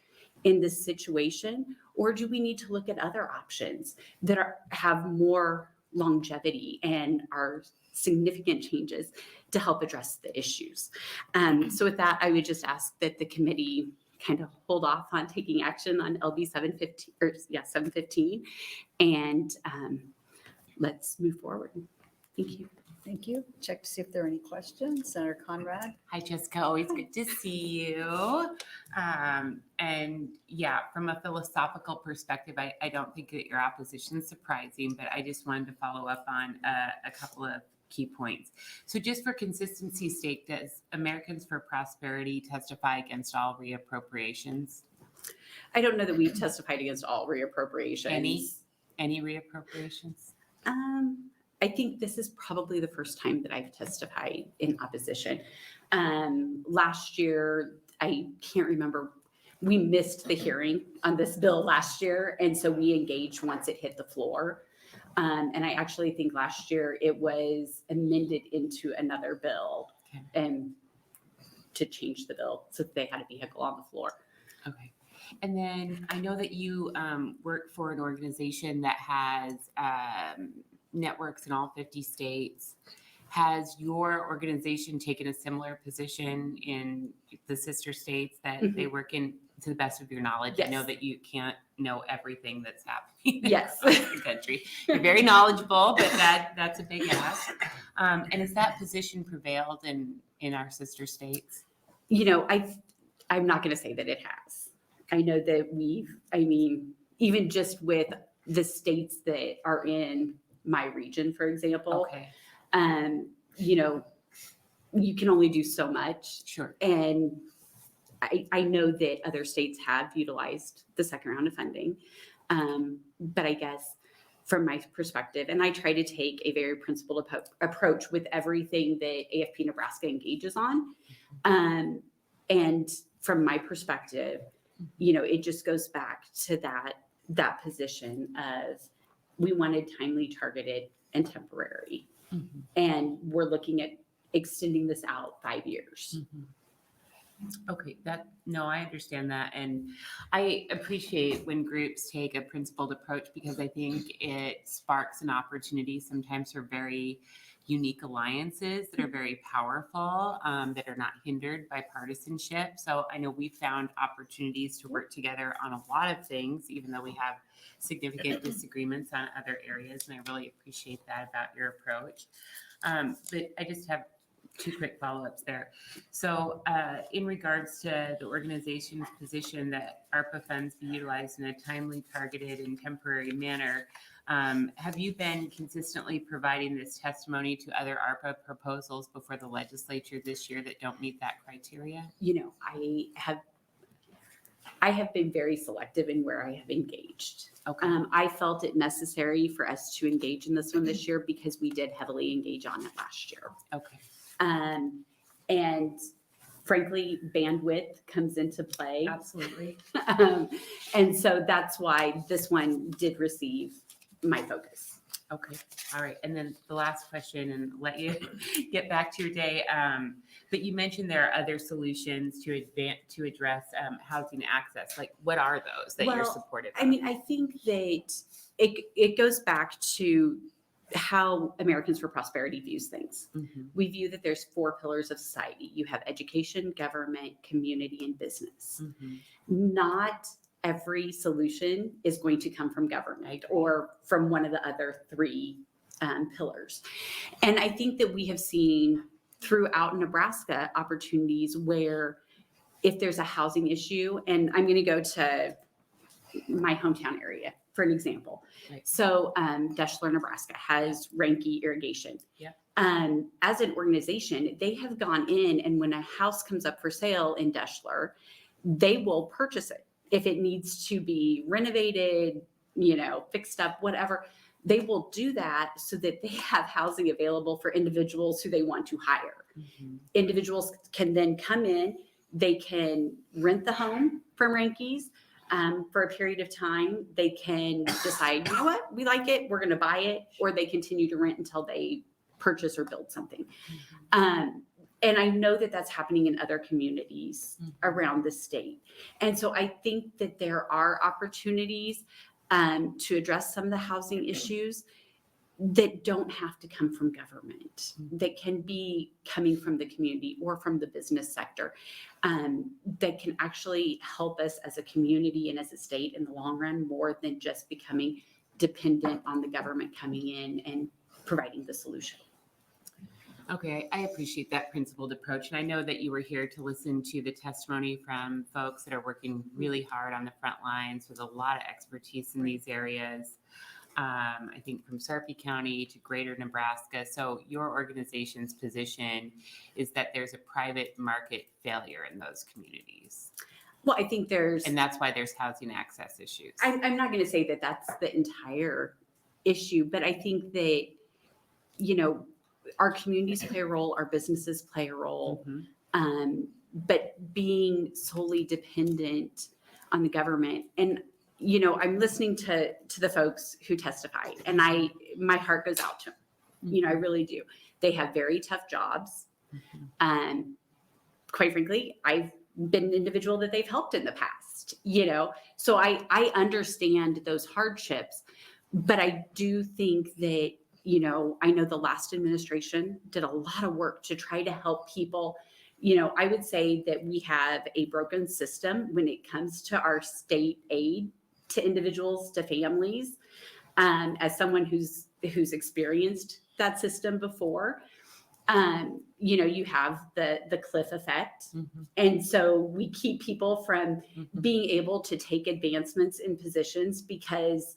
in this situation? Or do we need to look at other options that have more longevity and are significant changes to help address the issues? So with that, I would just ask that the committee kind of hold off on taking action on LB 715 and let's move forward. Thank you. Thank you. Check to see if there are any questions. Senator Conrad. Hi, Jessica. Always good to see you. And yeah, from a philosophical perspective, I don't think that your opposition is surprising, but I just wanted to follow up on a couple of key points. So just for consistency's sake, does Americans for Prosperity testify against all reappropriations? I don't know that we've testified against all reappropriations. Any reappropriations? I think this is probably the first time that I've testified in opposition. Last year, I can't remember, we missed the hearing on this bill last year, and so we engaged once it hit the floor. And I actually think last year it was amended into another bill and to change the bill so that they had a vehicle on the floor. Okay. And then I know that you work for an organization that has networks in all 50 states. Has your organization taken a similar position in the sister states that they work in, to the best of your knowledge? Yes. I know that you can't know everything that's happening Yes. across the country. You're very knowledgeable, but that's a big ask. And has that position prevailed in our sister states? You know, I'm not going to say that it has. I know that even just with the states that are in my region, for example, you know, you can only do so much. Sure. And I know that other states have utilized the second round of funding. But I guess from my perspective, and I try to take a very principled approach with everything that AFP Nebraska engages on. And from my perspective, you know, it just goes back to that position of we wanted timely, targeted, and temporary. Mm-hmm. And we're looking at extending this out 5 years. Mm-hmm. Okay, I understand that. And I appreciate when groups take a principled approach because I think it sparks an opportunity sometimes for very unique alliances that are very powerful, that are not hindered by partisanship. So I know we found opportunities to work together on a lot of things, even though we have significant disagreements on other areas. And I really appreciate that about your approach. But I just have two quick follow-ups there. So in regards to the organization's position that ARPA funds be utilized in a timely, targeted, and temporary manner, have you been consistently providing this testimony to other ARPA proposals before the legislature this year that don't meet that criteria? You know, I have been very selective in where I have engaged. Okay. I felt it necessary for us to engage in this one this year because we did heavily engage on it last year. Okay. And frankly, bandwidth comes into play. Absolutely. And so that's why this one did receive my focus. Okay, all right. And then the last question, and let you get back to your day. But you mentioned there are other solutions to address housing access. Like, what are those that you're Well, supportive I of? mean, I think that it goes back to how Americans for Prosperity views things. Mhm. We view that there's 4 pillars of society. You have education, government, community, and business. Mhm. Not every solution is going to come from government or from one of the other 3 pillars. And I think that we have seen throughout Nebraska opportunities where if there's a housing issue, and I'm going to go to my hometown area for an example. Right. So Deschler, Nebraska has Ranke Irrigation. Yep. As an organization, they have gone in, and when a house comes up for sale in Deschler, they will purchase it. If it needs to be renovated, fixed up, whatever, they will do that so that they have housing available for individuals who they want to hire. Mhm. Individuals can then come in, they can rent the home from Ranke's for a period of time. They can decide, you know what, we like it, we're going to buy it, or they continue to rent until they purchase or build something. And I know that that's happening in other communities around the state. And so I think that there are opportunities to address some of the housing issues that don't have to come from government, that can be coming from the community or from the business sector, that can actually help us as a community and as a state in the long run, more than just becoming dependent on the government coming in and providing the solution. Okay, I appreciate that principled approach. And I know that you were here to listen to the testimony from folks that are working really hard on the front lines with a lot of expertise in these areas. I think from Sarpy County to Greater Nebraska. So your organization's position is that there's a private market failure in those communities. Well, I think and that's why there's housing access issues. I'm not going to say that that's the entire issue, but I think that, our communities play a role, our businesses play a role, but being solely dependent on the government. And, I'm listening to the folks who testified, and my heart goes out to them. I really do. They have very tough jobs. Quite frankly, I've been an individual that they've helped in the past, so I understand those hardships, but I do think that, I know the last administration did a lot of work to try to help people. I would say that we have a broken system when it comes to our state aid to individuals, to families. As someone who's experienced that system before, you have the cliff effect. And so we keep people from being able to take advancements in positions because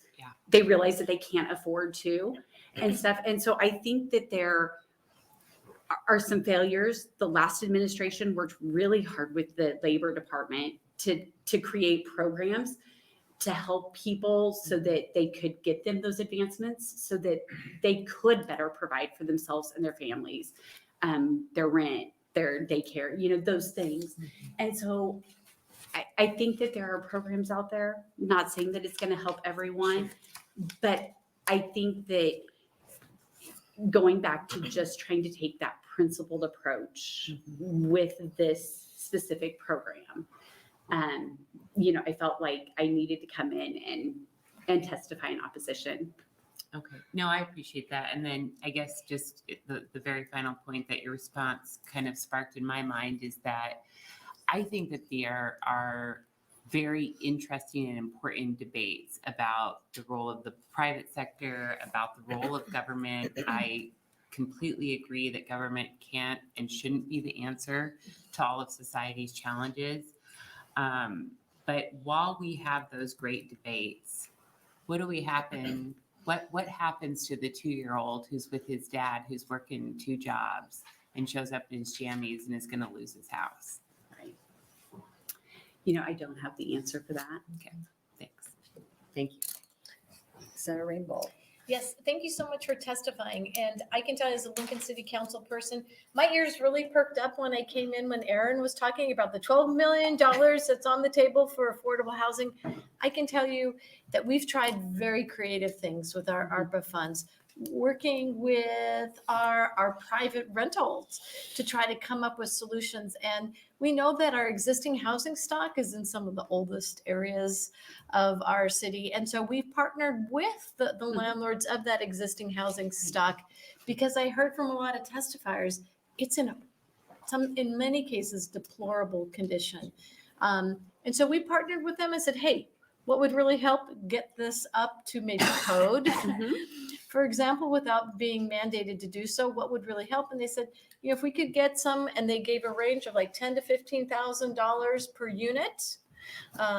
they realize that they can't afford to and stuff. And so I think that there are some failures. The last administration worked really hard with the labor department to create programs to help people so that they could get them those advancements so that they could better provide for themselves and their families, their rent, their daycare, those things. And so I think that there are programs out there, not saying that it's going to help everyone, but I think that going back to just trying to take that principled approach with this specific program, I felt like I needed to come in and testify in opposition. Okay, no, I appreciate that. And then I guess just the very final point that your response kind of sparked in my mind is that I think that there are very interesting and important debates about the role of the private sector, about the role of government. I completely agree that government can't and shouldn't be the answer to all of society's challenges. But while we have those great debates, what happens to the 2-year-old who's with his dad, who's working 2 jobs and shows up in his jammies and is going to lose his house? Right. I don't have the answer for that. Okay, thanks. Thank you. Senator Rainbow. Yes, thank you so much for testifying. And I can tell you as a Lincoln City Council person, my ears really perked up when I came in when Aaron was talking about the $12 million that's on the table for affordable housing. I can tell you that we've tried very creative things with our ARPA funds. working with our private rentals to try to come up with solutions. And we know that our existing housing stock is in some of the oldest areas of our city. And so we've partnered with the landlords of that existing housing stock, because I heard from a lot of testifiers, it's in many cases, deplorable condition. And so we partnered with them and said, hey, what would really help get this up to maybe code? For example, without being mandated to do so, what would really help? And they said, you know, if we could get some, and they gave a range of like $10,000 to $15,000 per unit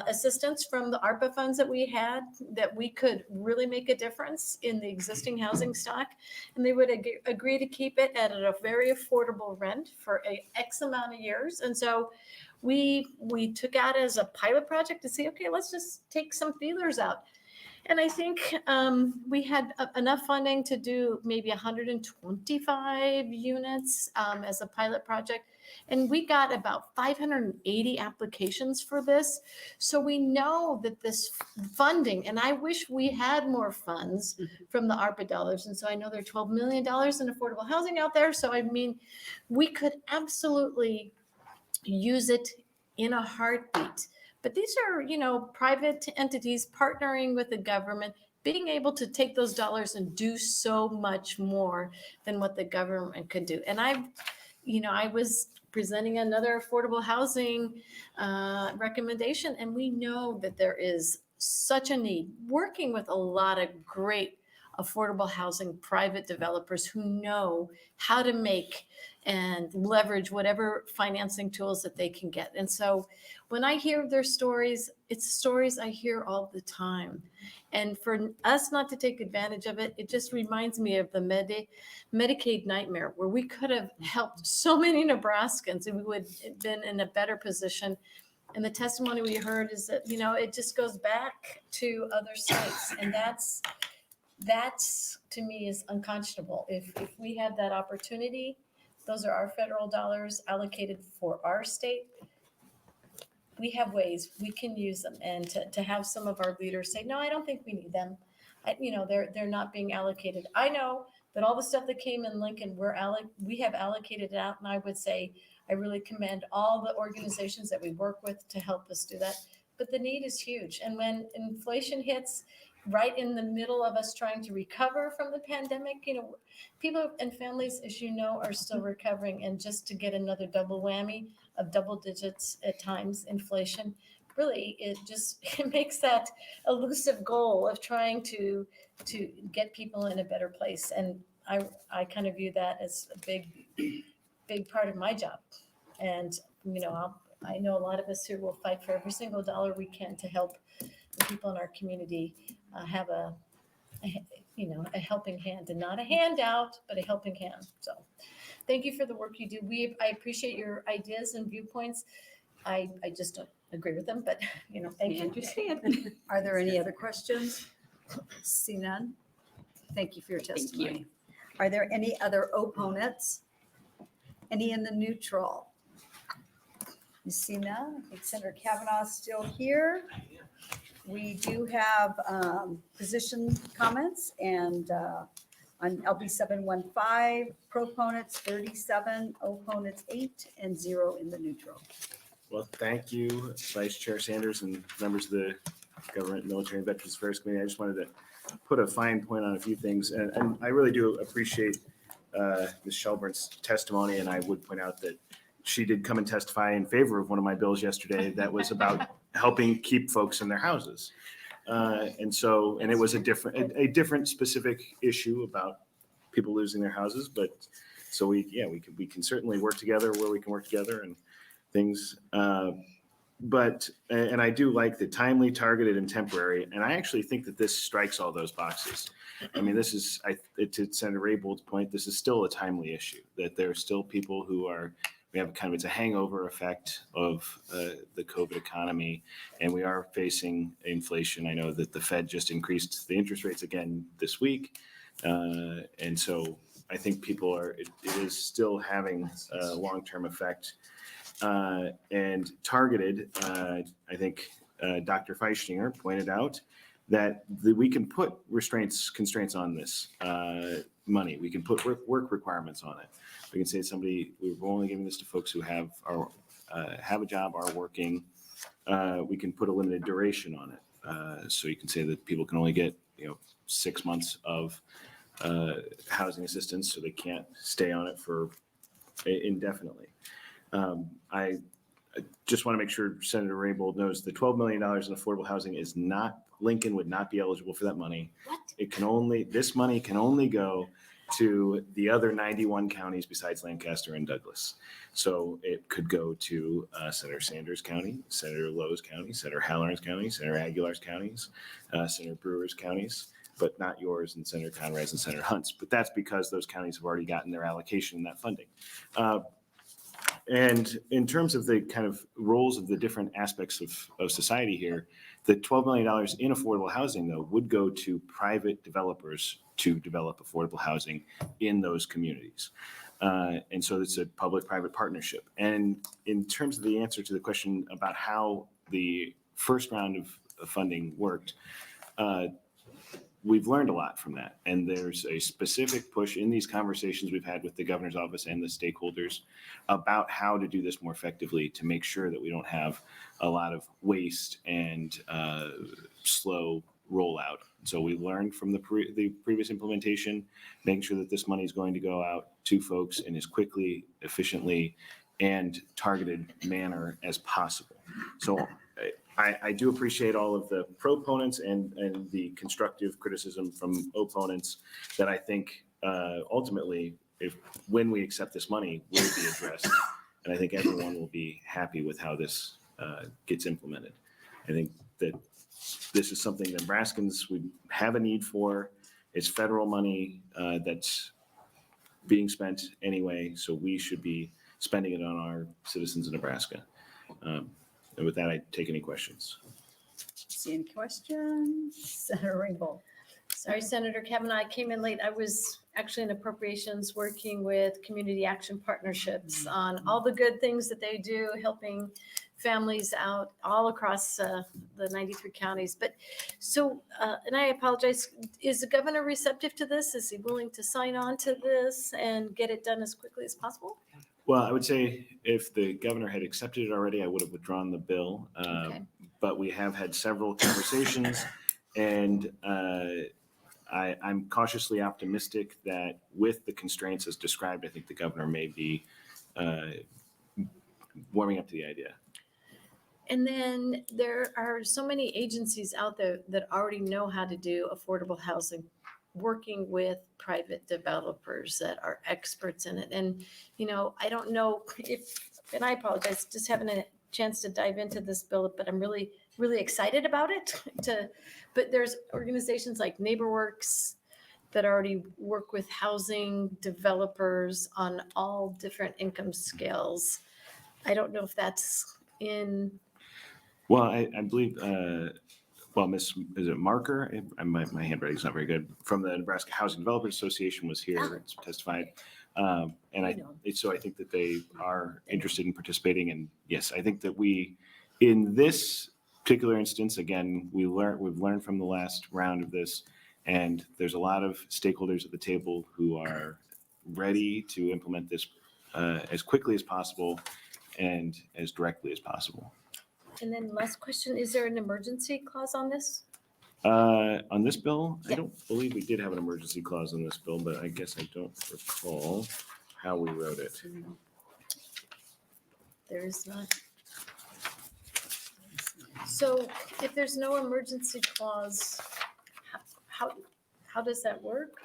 assistance from the ARPA funds that we had, that we could really make a difference in the existing housing stock. And they would agree to keep it at a very affordable rent for X amount of years. And so we took out as a pilot project to see, okay, let's just take some feelers out. And I think we had enough funding to do maybe 125 units as a pilot project. And we got about 580 applications for this. So we know that this funding, and I wish we had more funds from the ARPA dollars. And so I know there are $12 million in affordable housing out there. So I mean, we could absolutely use it in a heartbeat. But these are, you know, private entities partnering with the government, being able to take those dollars and do so much more than what the government could do. And I was presenting another affordable housing recommendation, and we know that there is such a need, working with a lot of great affordable housing private developers who know how to make and leverage whatever financing tools that they can get. And so when I hear their stories, it's stories I hear all the time. And for us not to take advantage of it, it just reminds me of the Medicaid nightmare, where we could have helped so many Nebraskans and we would have been in a better position. And the testimony we heard is that, you know, it just goes back to other states. And that's to me is unconscionable. If we had that opportunity, those are our federal dollars allocated for our state. We have ways we can use them, and to have some of our leaders say, no, I don't think we need them. They're not being allocated. I know that all the stuff that came in Lincoln, we have allocated it out, and I would say I really commend all the organizations that we work with to help us do that. But the need is huge, and when inflation hits right in the middle of us trying to recover from the pandemic, you know, people and families, as you know, are still recovering, and just to get another double whammy of double digits at times inflation, really it makes that elusive goal of trying to get people in a better place. And I kind of view that as a big part of my job. And you know, I know a lot of us here will fight for every single dollar we can to help the people in our community have a helping hand, and not a handout, but a helping hand. So thank you for the work you do. I appreciate your ideas and viewpoints. I just don't agree with them, but you know, thank you. Understand. Are there any other questions? See none. Thank you for your testimony. Are there any other opponents? Any in the neutral? You see none. I think Senator Cavanaugh is still here. We do have position comments, and on LB 715, proponents 37, opponents 8, and 0 in the neutral. Well, thank you, Vice Chair Sanders and members of the Government, Military, and Veterans Affairs Committee. I just wanted to put a fine point on a few things, and I really do appreciate Ms. Shelburn's testimony, and I would point out that she did come and testify in favor of one of my bills yesterday that was about helping keep folks in their houses. And it was a different specific issue about people losing their houses, but so we can certainly work together where we can work together and things. But I do like the timely, targeted, and temporary. And I actually think that this strikes all those boxes. I mean, this is, to Senator Raybould's point, this is still a timely issue, that there are still people who we have it's a hangover effect of the COVID economy, and we are facing inflation. I know that the Fed just increased the interest rates again this week. And so I think it is still having a long-term effect. And targeted, I think Dr. Feistinger pointed out we can put constraints on this money. We can put work requirements on it. We can say we're only giving this to folks who have a job, are working. We can put a limited duration on it. So you can say that people can only get 6 months of housing assistance, so they can't stay on it for indefinitely. I just want to make sure Senator Raybold knows the $12 million in affordable housing is not, Lincoln would not be eligible for that money. What? This money can only go to the other 91 counties besides Lancaster and Douglas. So it could go to Senator Sanders County, Senator Lowe's County, Senator Halloran's County, Senator Aguilar's counties, Senator Brewer's counties, but not yours and Senator Conrad's and Senator Hunt's. But that's because those counties have already gotten their allocation in that funding. And in terms of the kind of roles of the different aspects of society here, the $12 million in affordable housing, though, would go to private developers to develop affordable housing in those communities. And so it's a public-private partnership. And in terms of the answer to the question about how the first round of funding worked, we've learned a lot from that. And there's a specific push in these conversations we've had with the governor's office and the stakeholders about how to do this more effectively to make sure that we don't have a lot of waste and slow rollout. So we learned from the previous implementation, making sure that this money is going to go out to folks in as quickly, efficiently, and targeted manner as possible. So I do appreciate all of the proponents and the constructive criticism from opponents that I think ultimately, when we accept this money, will be addressed. And I think everyone will be happy with how this gets implemented. I think that this is something that Nebraskans would have a need for. It's federal money that's being spent anyway, so we should be spending it on our citizens in Nebraska. And with that, I take any questions. See any questions? Senator Raybold. Sorry, Senator Cavanaugh, I came in late. I was actually in appropriations working with community action partnerships on all the good things that they do, helping families out all across the 93 counties. But so, and I apologize, is the governor receptive to this? Is he willing to sign on to this and get it done as quickly as possible? Well, I would say if the governor had accepted it already, I would have withdrawn the bill. Okay. But we have had several conversations, and I'm cautiously optimistic that with the constraints as described, I think the governor may be warming up to the idea. And then there are so many agencies out there that already know how to do affordable housing, working with private developers that are experts in it. And, I don't know and I apologize, just having a chance to dive into this bill, but I'm really, really excited about it. But there's organizations like NeighborWorks that already work with housing developers on all different income scales. I don't know if that's in. Well, I believe, is it Marker? My handwriting's not very good. From the Nebraska Housing Developers Association was here, testified. So I think that they are interested in participating. And yes, I think that in this particular instance, again, we've learned from the last round of this, and there's a lot of stakeholders at the table who are ready to implement this as quickly as possible and as directly as possible. And then last question, is there an emergency clause on this? On this bill, Yeah. I don't believe we did have an emergency clause on this bill, but I guess I don't recall how we wrote it. There is not. So if there's no emergency clause, how does that work?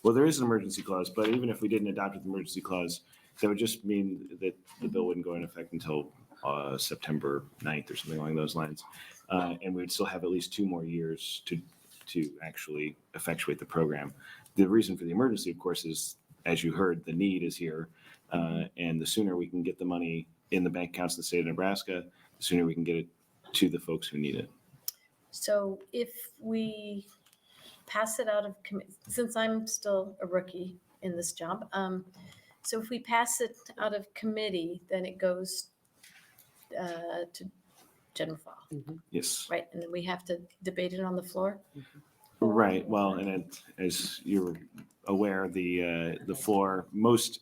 Well, there is an emergency clause, but even if we didn't adopt the emergency clause, that would just mean that the bill wouldn't go into effect until September 9th or something along those lines. And we would still have at least 2 more years to actually effectuate the program. The reason for the emergency, of course, is, as you heard, the need is here. And the sooner we can get the money in the bank accounts of the state of Nebraska, the sooner we can get it to the folks who need it. So if we pass it out of committee, since I'm still a rookie in this job, so if we pass it out of committee, then it goes to general fund, Yes. right? And then we have to debate it on the floor? Right, well, and as you're aware, the floor,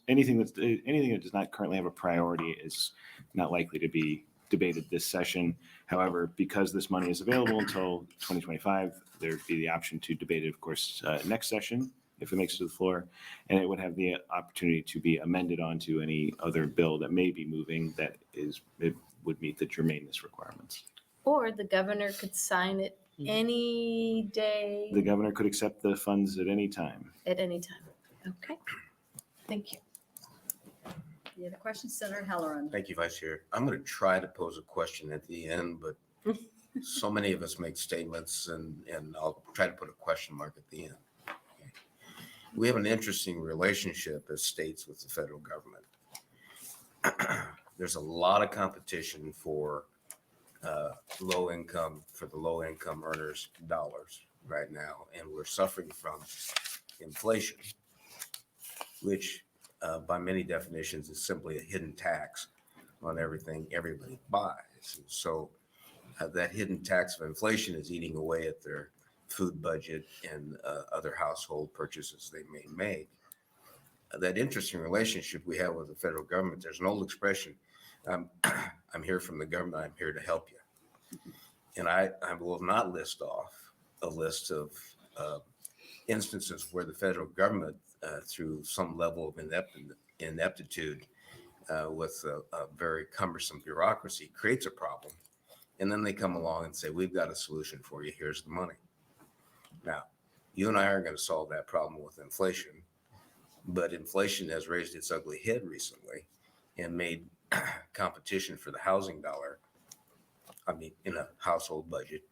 anything that does not currently have a priority is not likely to be debated this session. However, because this money is available until 2025, there'd be the option to debate it, of course, next session, if it makes it to the floor, and it would have the opportunity to be amended onto any other bill that may be moving it would meet the germaneness requirements. Or the governor could sign it any day. The governor could accept the funds at any time. At any time. Okay. Thank you. Any other questions, Senator Halloran? Thank you, Vice Chair. I'm going to try to pose a question at the end, but so many of us make statements and I'll try to put a question mark at the end. Okay. We have an interesting relationship as states with the federal government. There's a lot of competition for the low income earners dollars right now, and we're suffering from inflation, which by many definitions is simply a hidden tax on everything everybody buys. And so that hidden tax of inflation is eating away at their food budget and other household purchases they may make. That interesting relationship we have with the federal government, there's an old expression, I'm here from the government, I'm here to help you. And I will not list off a list of instances where the federal government, through some level of ineptitude with a very cumbersome bureaucracy, creates a problem. And then they come along and say, we've got a solution for you, here's the money. Now, you and I aren't going to solve that problem with inflation, but inflation has raised its ugly head recently and made competition for the housing dollar, in a household budget,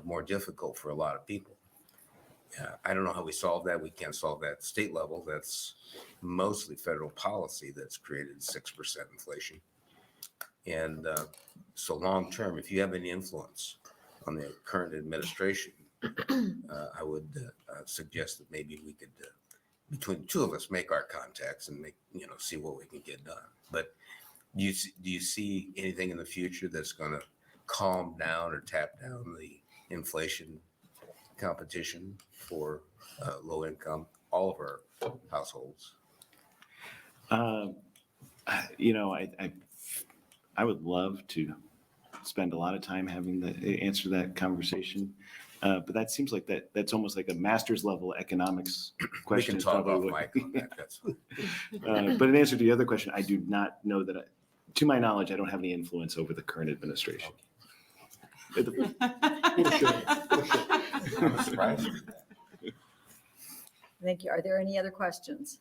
more difficult for a lot of people. I don't know how we solve that. We can't solve that at state level. That's mostly federal policy that's created 6% inflation. And so long term, if you have any influence on the current administration, I would suggest that maybe we could, between the two of us, make our contacts and see what we can get done. But do you see anything in the future that's going to calm down or tap down the inflation competition for low income, all of our households? I would love to spend a lot of time having the answer to that conversation. But that seems like that's almost like a master's level economics question. We can talk off mic on that, that's fine. But in answer to the other question, I do not know that, to my knowledge, I don't have any influence over the current administration. I'm surprised. Thank you. Are there any other questions?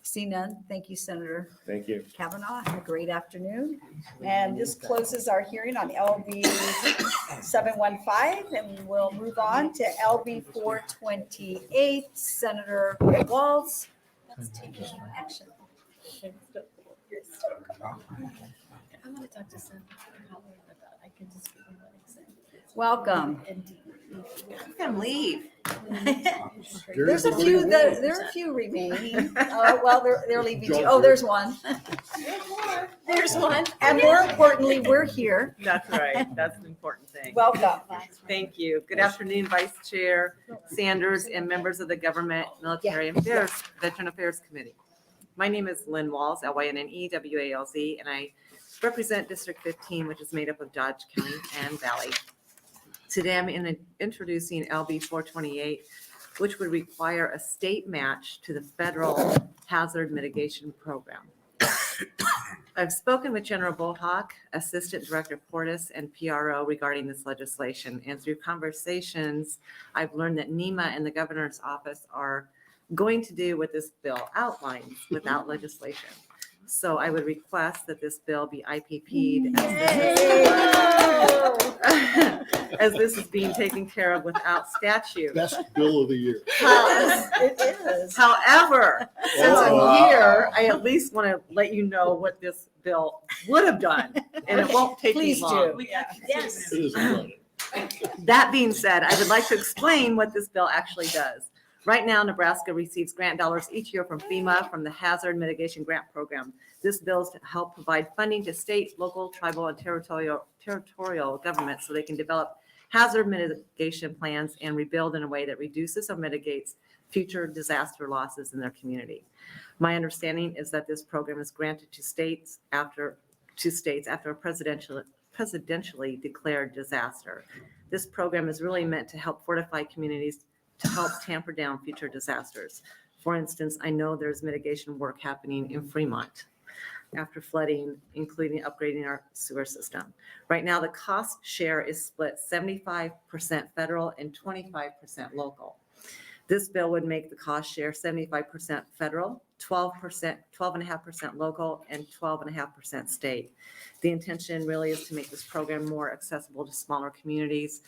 See none. Thank you, Senator Thank you. Cavanaugh. Have a great afternoon. And this closes our hearing on LB 715, and we'll move on to LB 428. Senator Walz. Let's take action. I want to talk to Senator Howard about, I can just give him what he said. Welcome. Come leave. There's a few that there are a few remaining. Well, they're leaving too. Oh, there's one. There's one. And more importantly, we're here. That's right. That's an important thing. Welcome. Thank you. Good afternoon, Vice Chair Sanders and members of the Government, Military Affairs, Veteran Affairs Committee. My name is Lynn Walz, LYNNEWALZ, and I represent District 15, which is made up of Dodge County and Valley. Today, I'm introducing LB 428, which would require a state match to the federal Hazard Mitigation Program. I've spoken with General Bohawk, Assistant Director Portis, and PRO regarding this legislation. And through conversations, I've learned that NEMA and the governor's office are going to do what this bill outlines without legislation. So I would request that this bill be IPP'd as this is being taken care of without statute. Best bill of the year. It is. However, since I'm here, I at least want to let you know what this bill would have done, and it won't take me long. Yes. It is Friday. That being said, I would like to explain what this bill actually does. Right now, Nebraska receives grant dollars each year from FEMA from the Hazard Mitigation Grant Program. This bill is to help provide funding to state, local, tribal, and territorial governments so they can develop hazard mitigation plans and rebuild in a way that reduces or mitigates future disaster losses in their community. My understanding is that this program is granted to states after a presidentially declared disaster. This program is really meant to help fortify communities to help tamper down future disasters. For instance, I know there's mitigation work happening in Fremont after flooding, including upgrading our sewer system. Right now, the cost share is split 75% federal and 25% local. This bill would make the cost share 75% federal, 12.5% local, and 12.5% state. The intention really is to make this program more accessible to smaller communities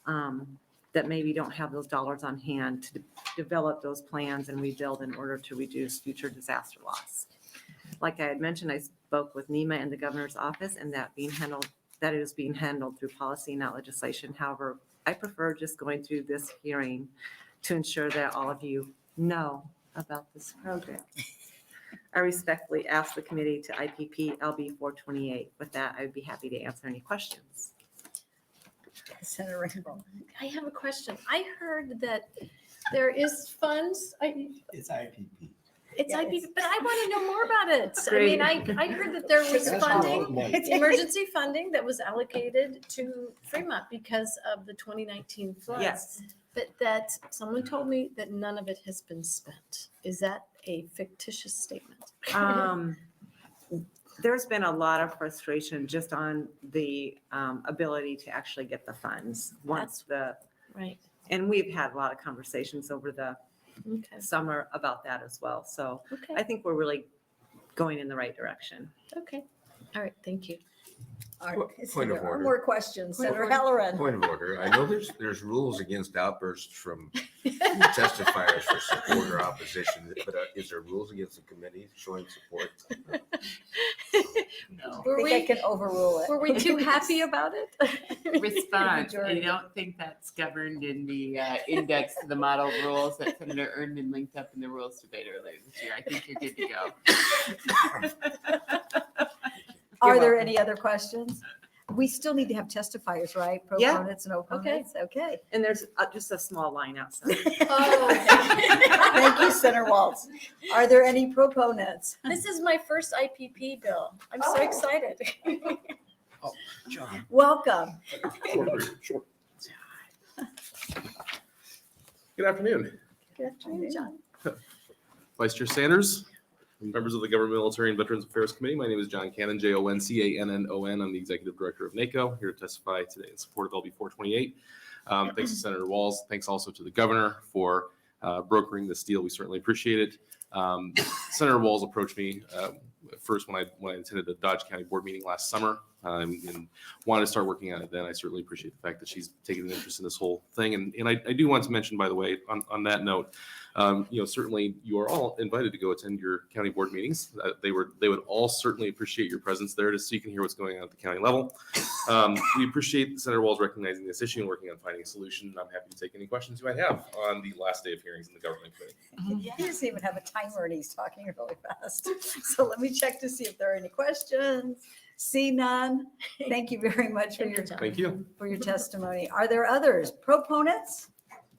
that maybe don't have those dollars on hand to develop those plans and rebuild in order to reduce future disaster loss. Like I had mentioned, I spoke with NEMA and the governor's office, and that it is being handled through policy, not legislation. However, I prefer just going through this hearing to ensure that all of you know about this program. I respectfully ask the committee to IPP LB 428. With that, I would be happy to answer any questions. Senator Rainbow. I have a question. I heard that there is funds. It's IPP. It's Yeah, IPP, but I want to know more about it. I Great. mean, I heard that there was That's funding, all money. it's emergency funding that was allocated to Fremont because of the 2019 floods. Yes. But that someone told me that none of it has been spent. Is that a fictitious statement? There's been a lot of frustration just on the ability to actually get the funds Right. and we've had a lot of conversations over the Okay. summer about that as well. So Okay. I think we're really going in the right direction. Okay. All right. Thank you. All right, Point so of there are order. more questions. Point of Senator order. Halloran. Point of order. I know there's rules against outbursts from testifiers for support or opposition, but is there rules against the committee showing support? No. Were I think I we, can overrule it. were we too happy about it? Response. I Majority. don't think that's governed in the index to the model rules that Senator Erdman linked up in the rules debate earlier this year. I think you're good to go. Are there any other questions? We still need to have testifiers, right? Yeah. Proponents and opponents? Okay. And there's just a small line outside. Oh. Thank you, Senator Walz. Are there any proponents? This is my first IPP bill. I'm so excited. John. Welcome. Sure. Good afternoon, Good afternoon, John. Vice Chair Sanders, members of the Government, Military, and Veterans Affairs Committee. My name is John Cannon, Joncannon. I'm the Executive Director of NACO, here to testify today in support of LB 428. Thanks to Senator Walz. Thanks also to the Governor for brokering this deal. We certainly appreciate it. Senator Walz approached me first when I attended the Dodge County Board meeting last summer and wanted to start working on it then. I certainly appreciate the fact that she's taken an interest in this whole thing. And I do want to mention, by the way, on that note, certainly you are all invited to go attend your county board meetings. They would all certainly appreciate your presence there so you can hear what's going on at the county level. We appreciate Senator Walz recognizing this issue and working on finding a solution. And I'm happy to take any questions you might have on the last day of hearings in the government committee. He doesn't even have a timer and he's talking really fast. So let me check to see if there are any questions. See none. Thank you very much for your Thank you. for your testimony. Are there others? Proponents?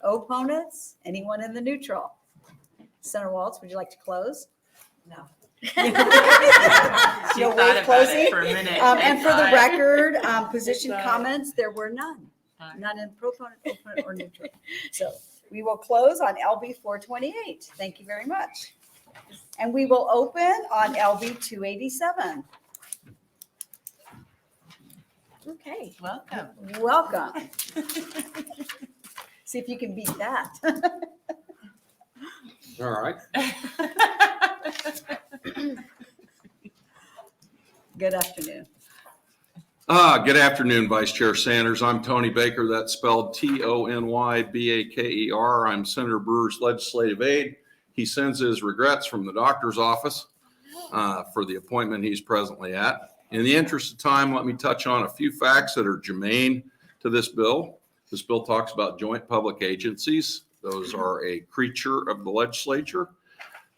Opponents? Anyone in the neutral? Senator Walz, would you like to close? No. She No thought way of about it closing? for a minute. And for the Thought. record, position Thought. comments, there were none. None in proponent, opponent, or neutral. So we will close on LB 428. Thank you very much. And we will open on LB 287. Okay. Welcome. Welcome. See if you can beat that. All right. Good afternoon. Good afternoon, Vice Chair Sanders. I'm Tony Baker. That's spelled Tonybaker. I'm Senator Brewer's legislative aide. He sends his regrets from the doctor's office for the appointment he's presently at. In the interest of time, let me touch on a few facts that are germane to this bill. This bill talks about joint public agencies. Those are a creature of the legislature.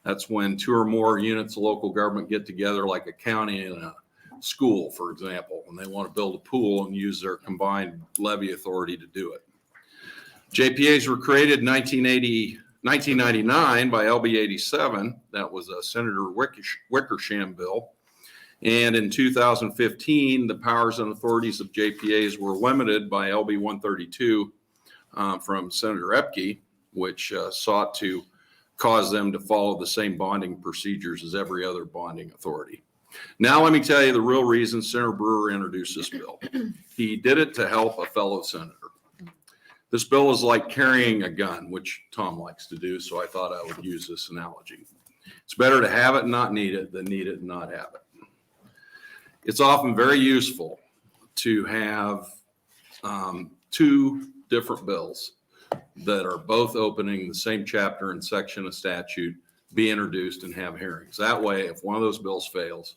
That's when 2 or more units of local government get together, like a county and a school, for example, and they want to build a pool and use their combined levy authority to do it. JPAs were created in 1999 by LB 87. That was a Senator Wickersham bill. And in 2015, the powers and authorities of JPAs were limited by LB 132 from Senator Epke, which sought to cause them to follow the same bonding procedures as every other bonding authority. Now, let me tell you the real reason Senator Brewer introduced this bill. He did it to help a fellow senator. This bill is like carrying a gun, which Tom likes to do, so I thought I would use this analogy. It's better to have it and not need it than need it and not have it. It's often very useful to have 2 different bills that are both opening the same chapter and section of statute be introduced and have hearings. That way, if one of those bills fails,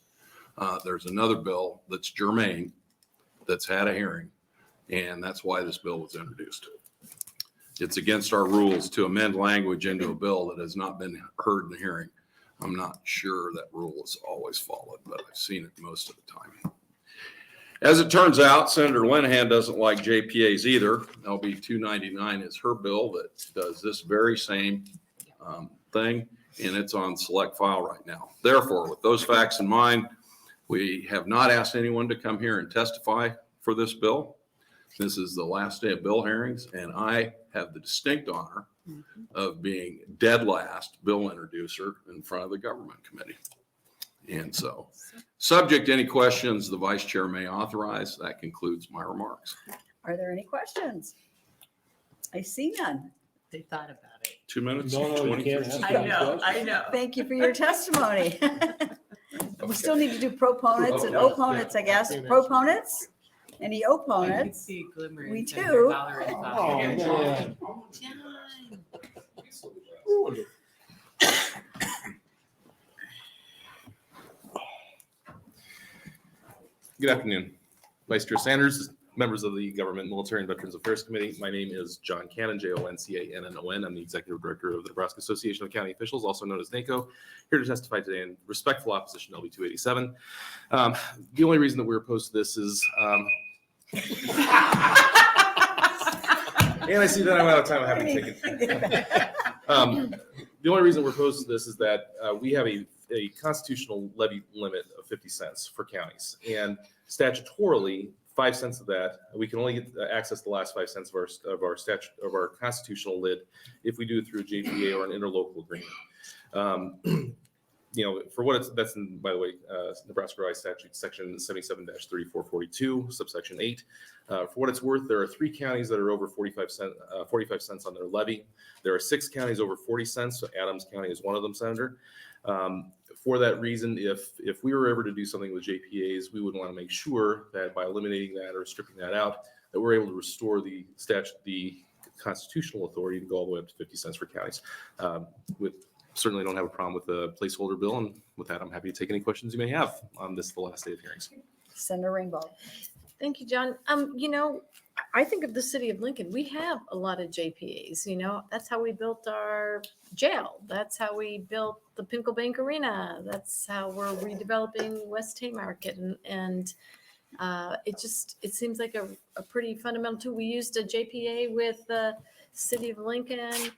there's another bill that's germane that's had a hearing, and that's why this bill was introduced. It's against our rules to amend language into a bill that has not been heard in the hearing. I'm not sure that rule is always followed, but I've seen it most of the time. As it turns out, Senator Linehan doesn't like JPAs either. LB 299 is her bill that does this very same thing, and it's on select file right now. Therefore, with those facts in mind, we have not asked anyone to come here and testify for this bill. This is the last day of bill hearings, and I have the distinct honor of being dead last bill introducer in front of the government committee. And so, subject to any questions the vice chair may authorize, that concludes my remarks. Are there any questions? I see none. They thought about it. 2 minutes? No, you 23 can't seconds. I know. Thank you for your testimony. We still need to do proponents and opponents, I guess. Proponents? Any I could opponents? see a glimmer. We in do. Senator Valerian's Oh, eye. man. Good afternoon, Vice Chair Sanders, members of the Government, Military, and Veterans Affairs Committee. My name is John Cannon, Joncannon. I'm the Executive Director of the Nebraska Association of County Officials, also known as NACO, here to testify today in respectful opposition to LB 287. The only reason that we're opposed to this is, and I see that I'm out of time. I haven't taken. The only reason we're opposed to this is that we have a constitutional levy limit of 50 cents for counties, and statutorily 5 cents of that we can only get access to the last 5 cents of our constitutional lid if we do it through a JPA or an interlocal agreement. For what it's, that's in, by the way, Nebraska Revised Statute section 77-3442 subsection 8. For what it's worth, there are 3 counties that are over 45 cents on their levy. There are 6 counties over 40 cents. So Adams County is one of them, Senator. For that reason, if we were ever to do something with JPAs, we would want to make sure that by eliminating that or stripping that out, that we're able to restore the constitutional authority to go all the way up to 50 cents for counties. Certainly don't have a problem with the placeholder bill, and with that, I'm happy to take any questions you may have on this, the last day of hearings. Senator Rainbow. Thank you, John. I think of the city of Lincoln, we have a lot of JPAs, that's how we built our jail. That's how we built the Pinnacle Bank Arena. That's how we're redeveloping West Haymarket. And it seems like a pretty fundamental tool. We used a JPA with the city of Lincoln,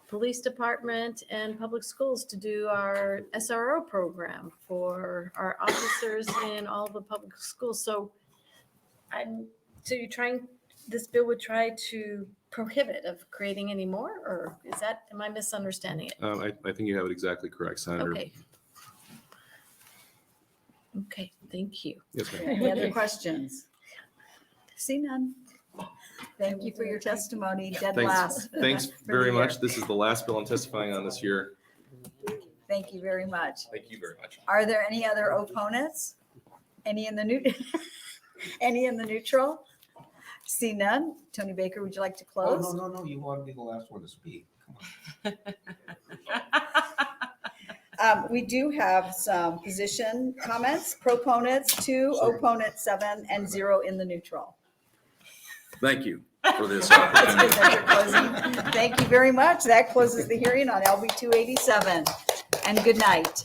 police department, and public schools to do our SRO program for our officers in all the public schools. So you're trying, this bill would try to prohibit of creating any more, or am I misunderstanding it? I think you have it exactly correct, Senator. Okay, thank you. Yes, ma'am. Any other questions? See none. Thank you for your testimony, dead last. Thanks for very the much. year. This is the last bill I'm testifying on this year. Thank you very much. Thank you very much. Are there any other opponents? Any in the neutral? See none. Tony Baker, would you like to close? Oh, no. You want to be the last one to speak. Come on. We do have some position comments. Proponents 2, opponents 7, and 0 in the neutral. Thank you for this That's opportunity. good that you're closing. Thank you very much. That closes the hearing on LB 287. and good night.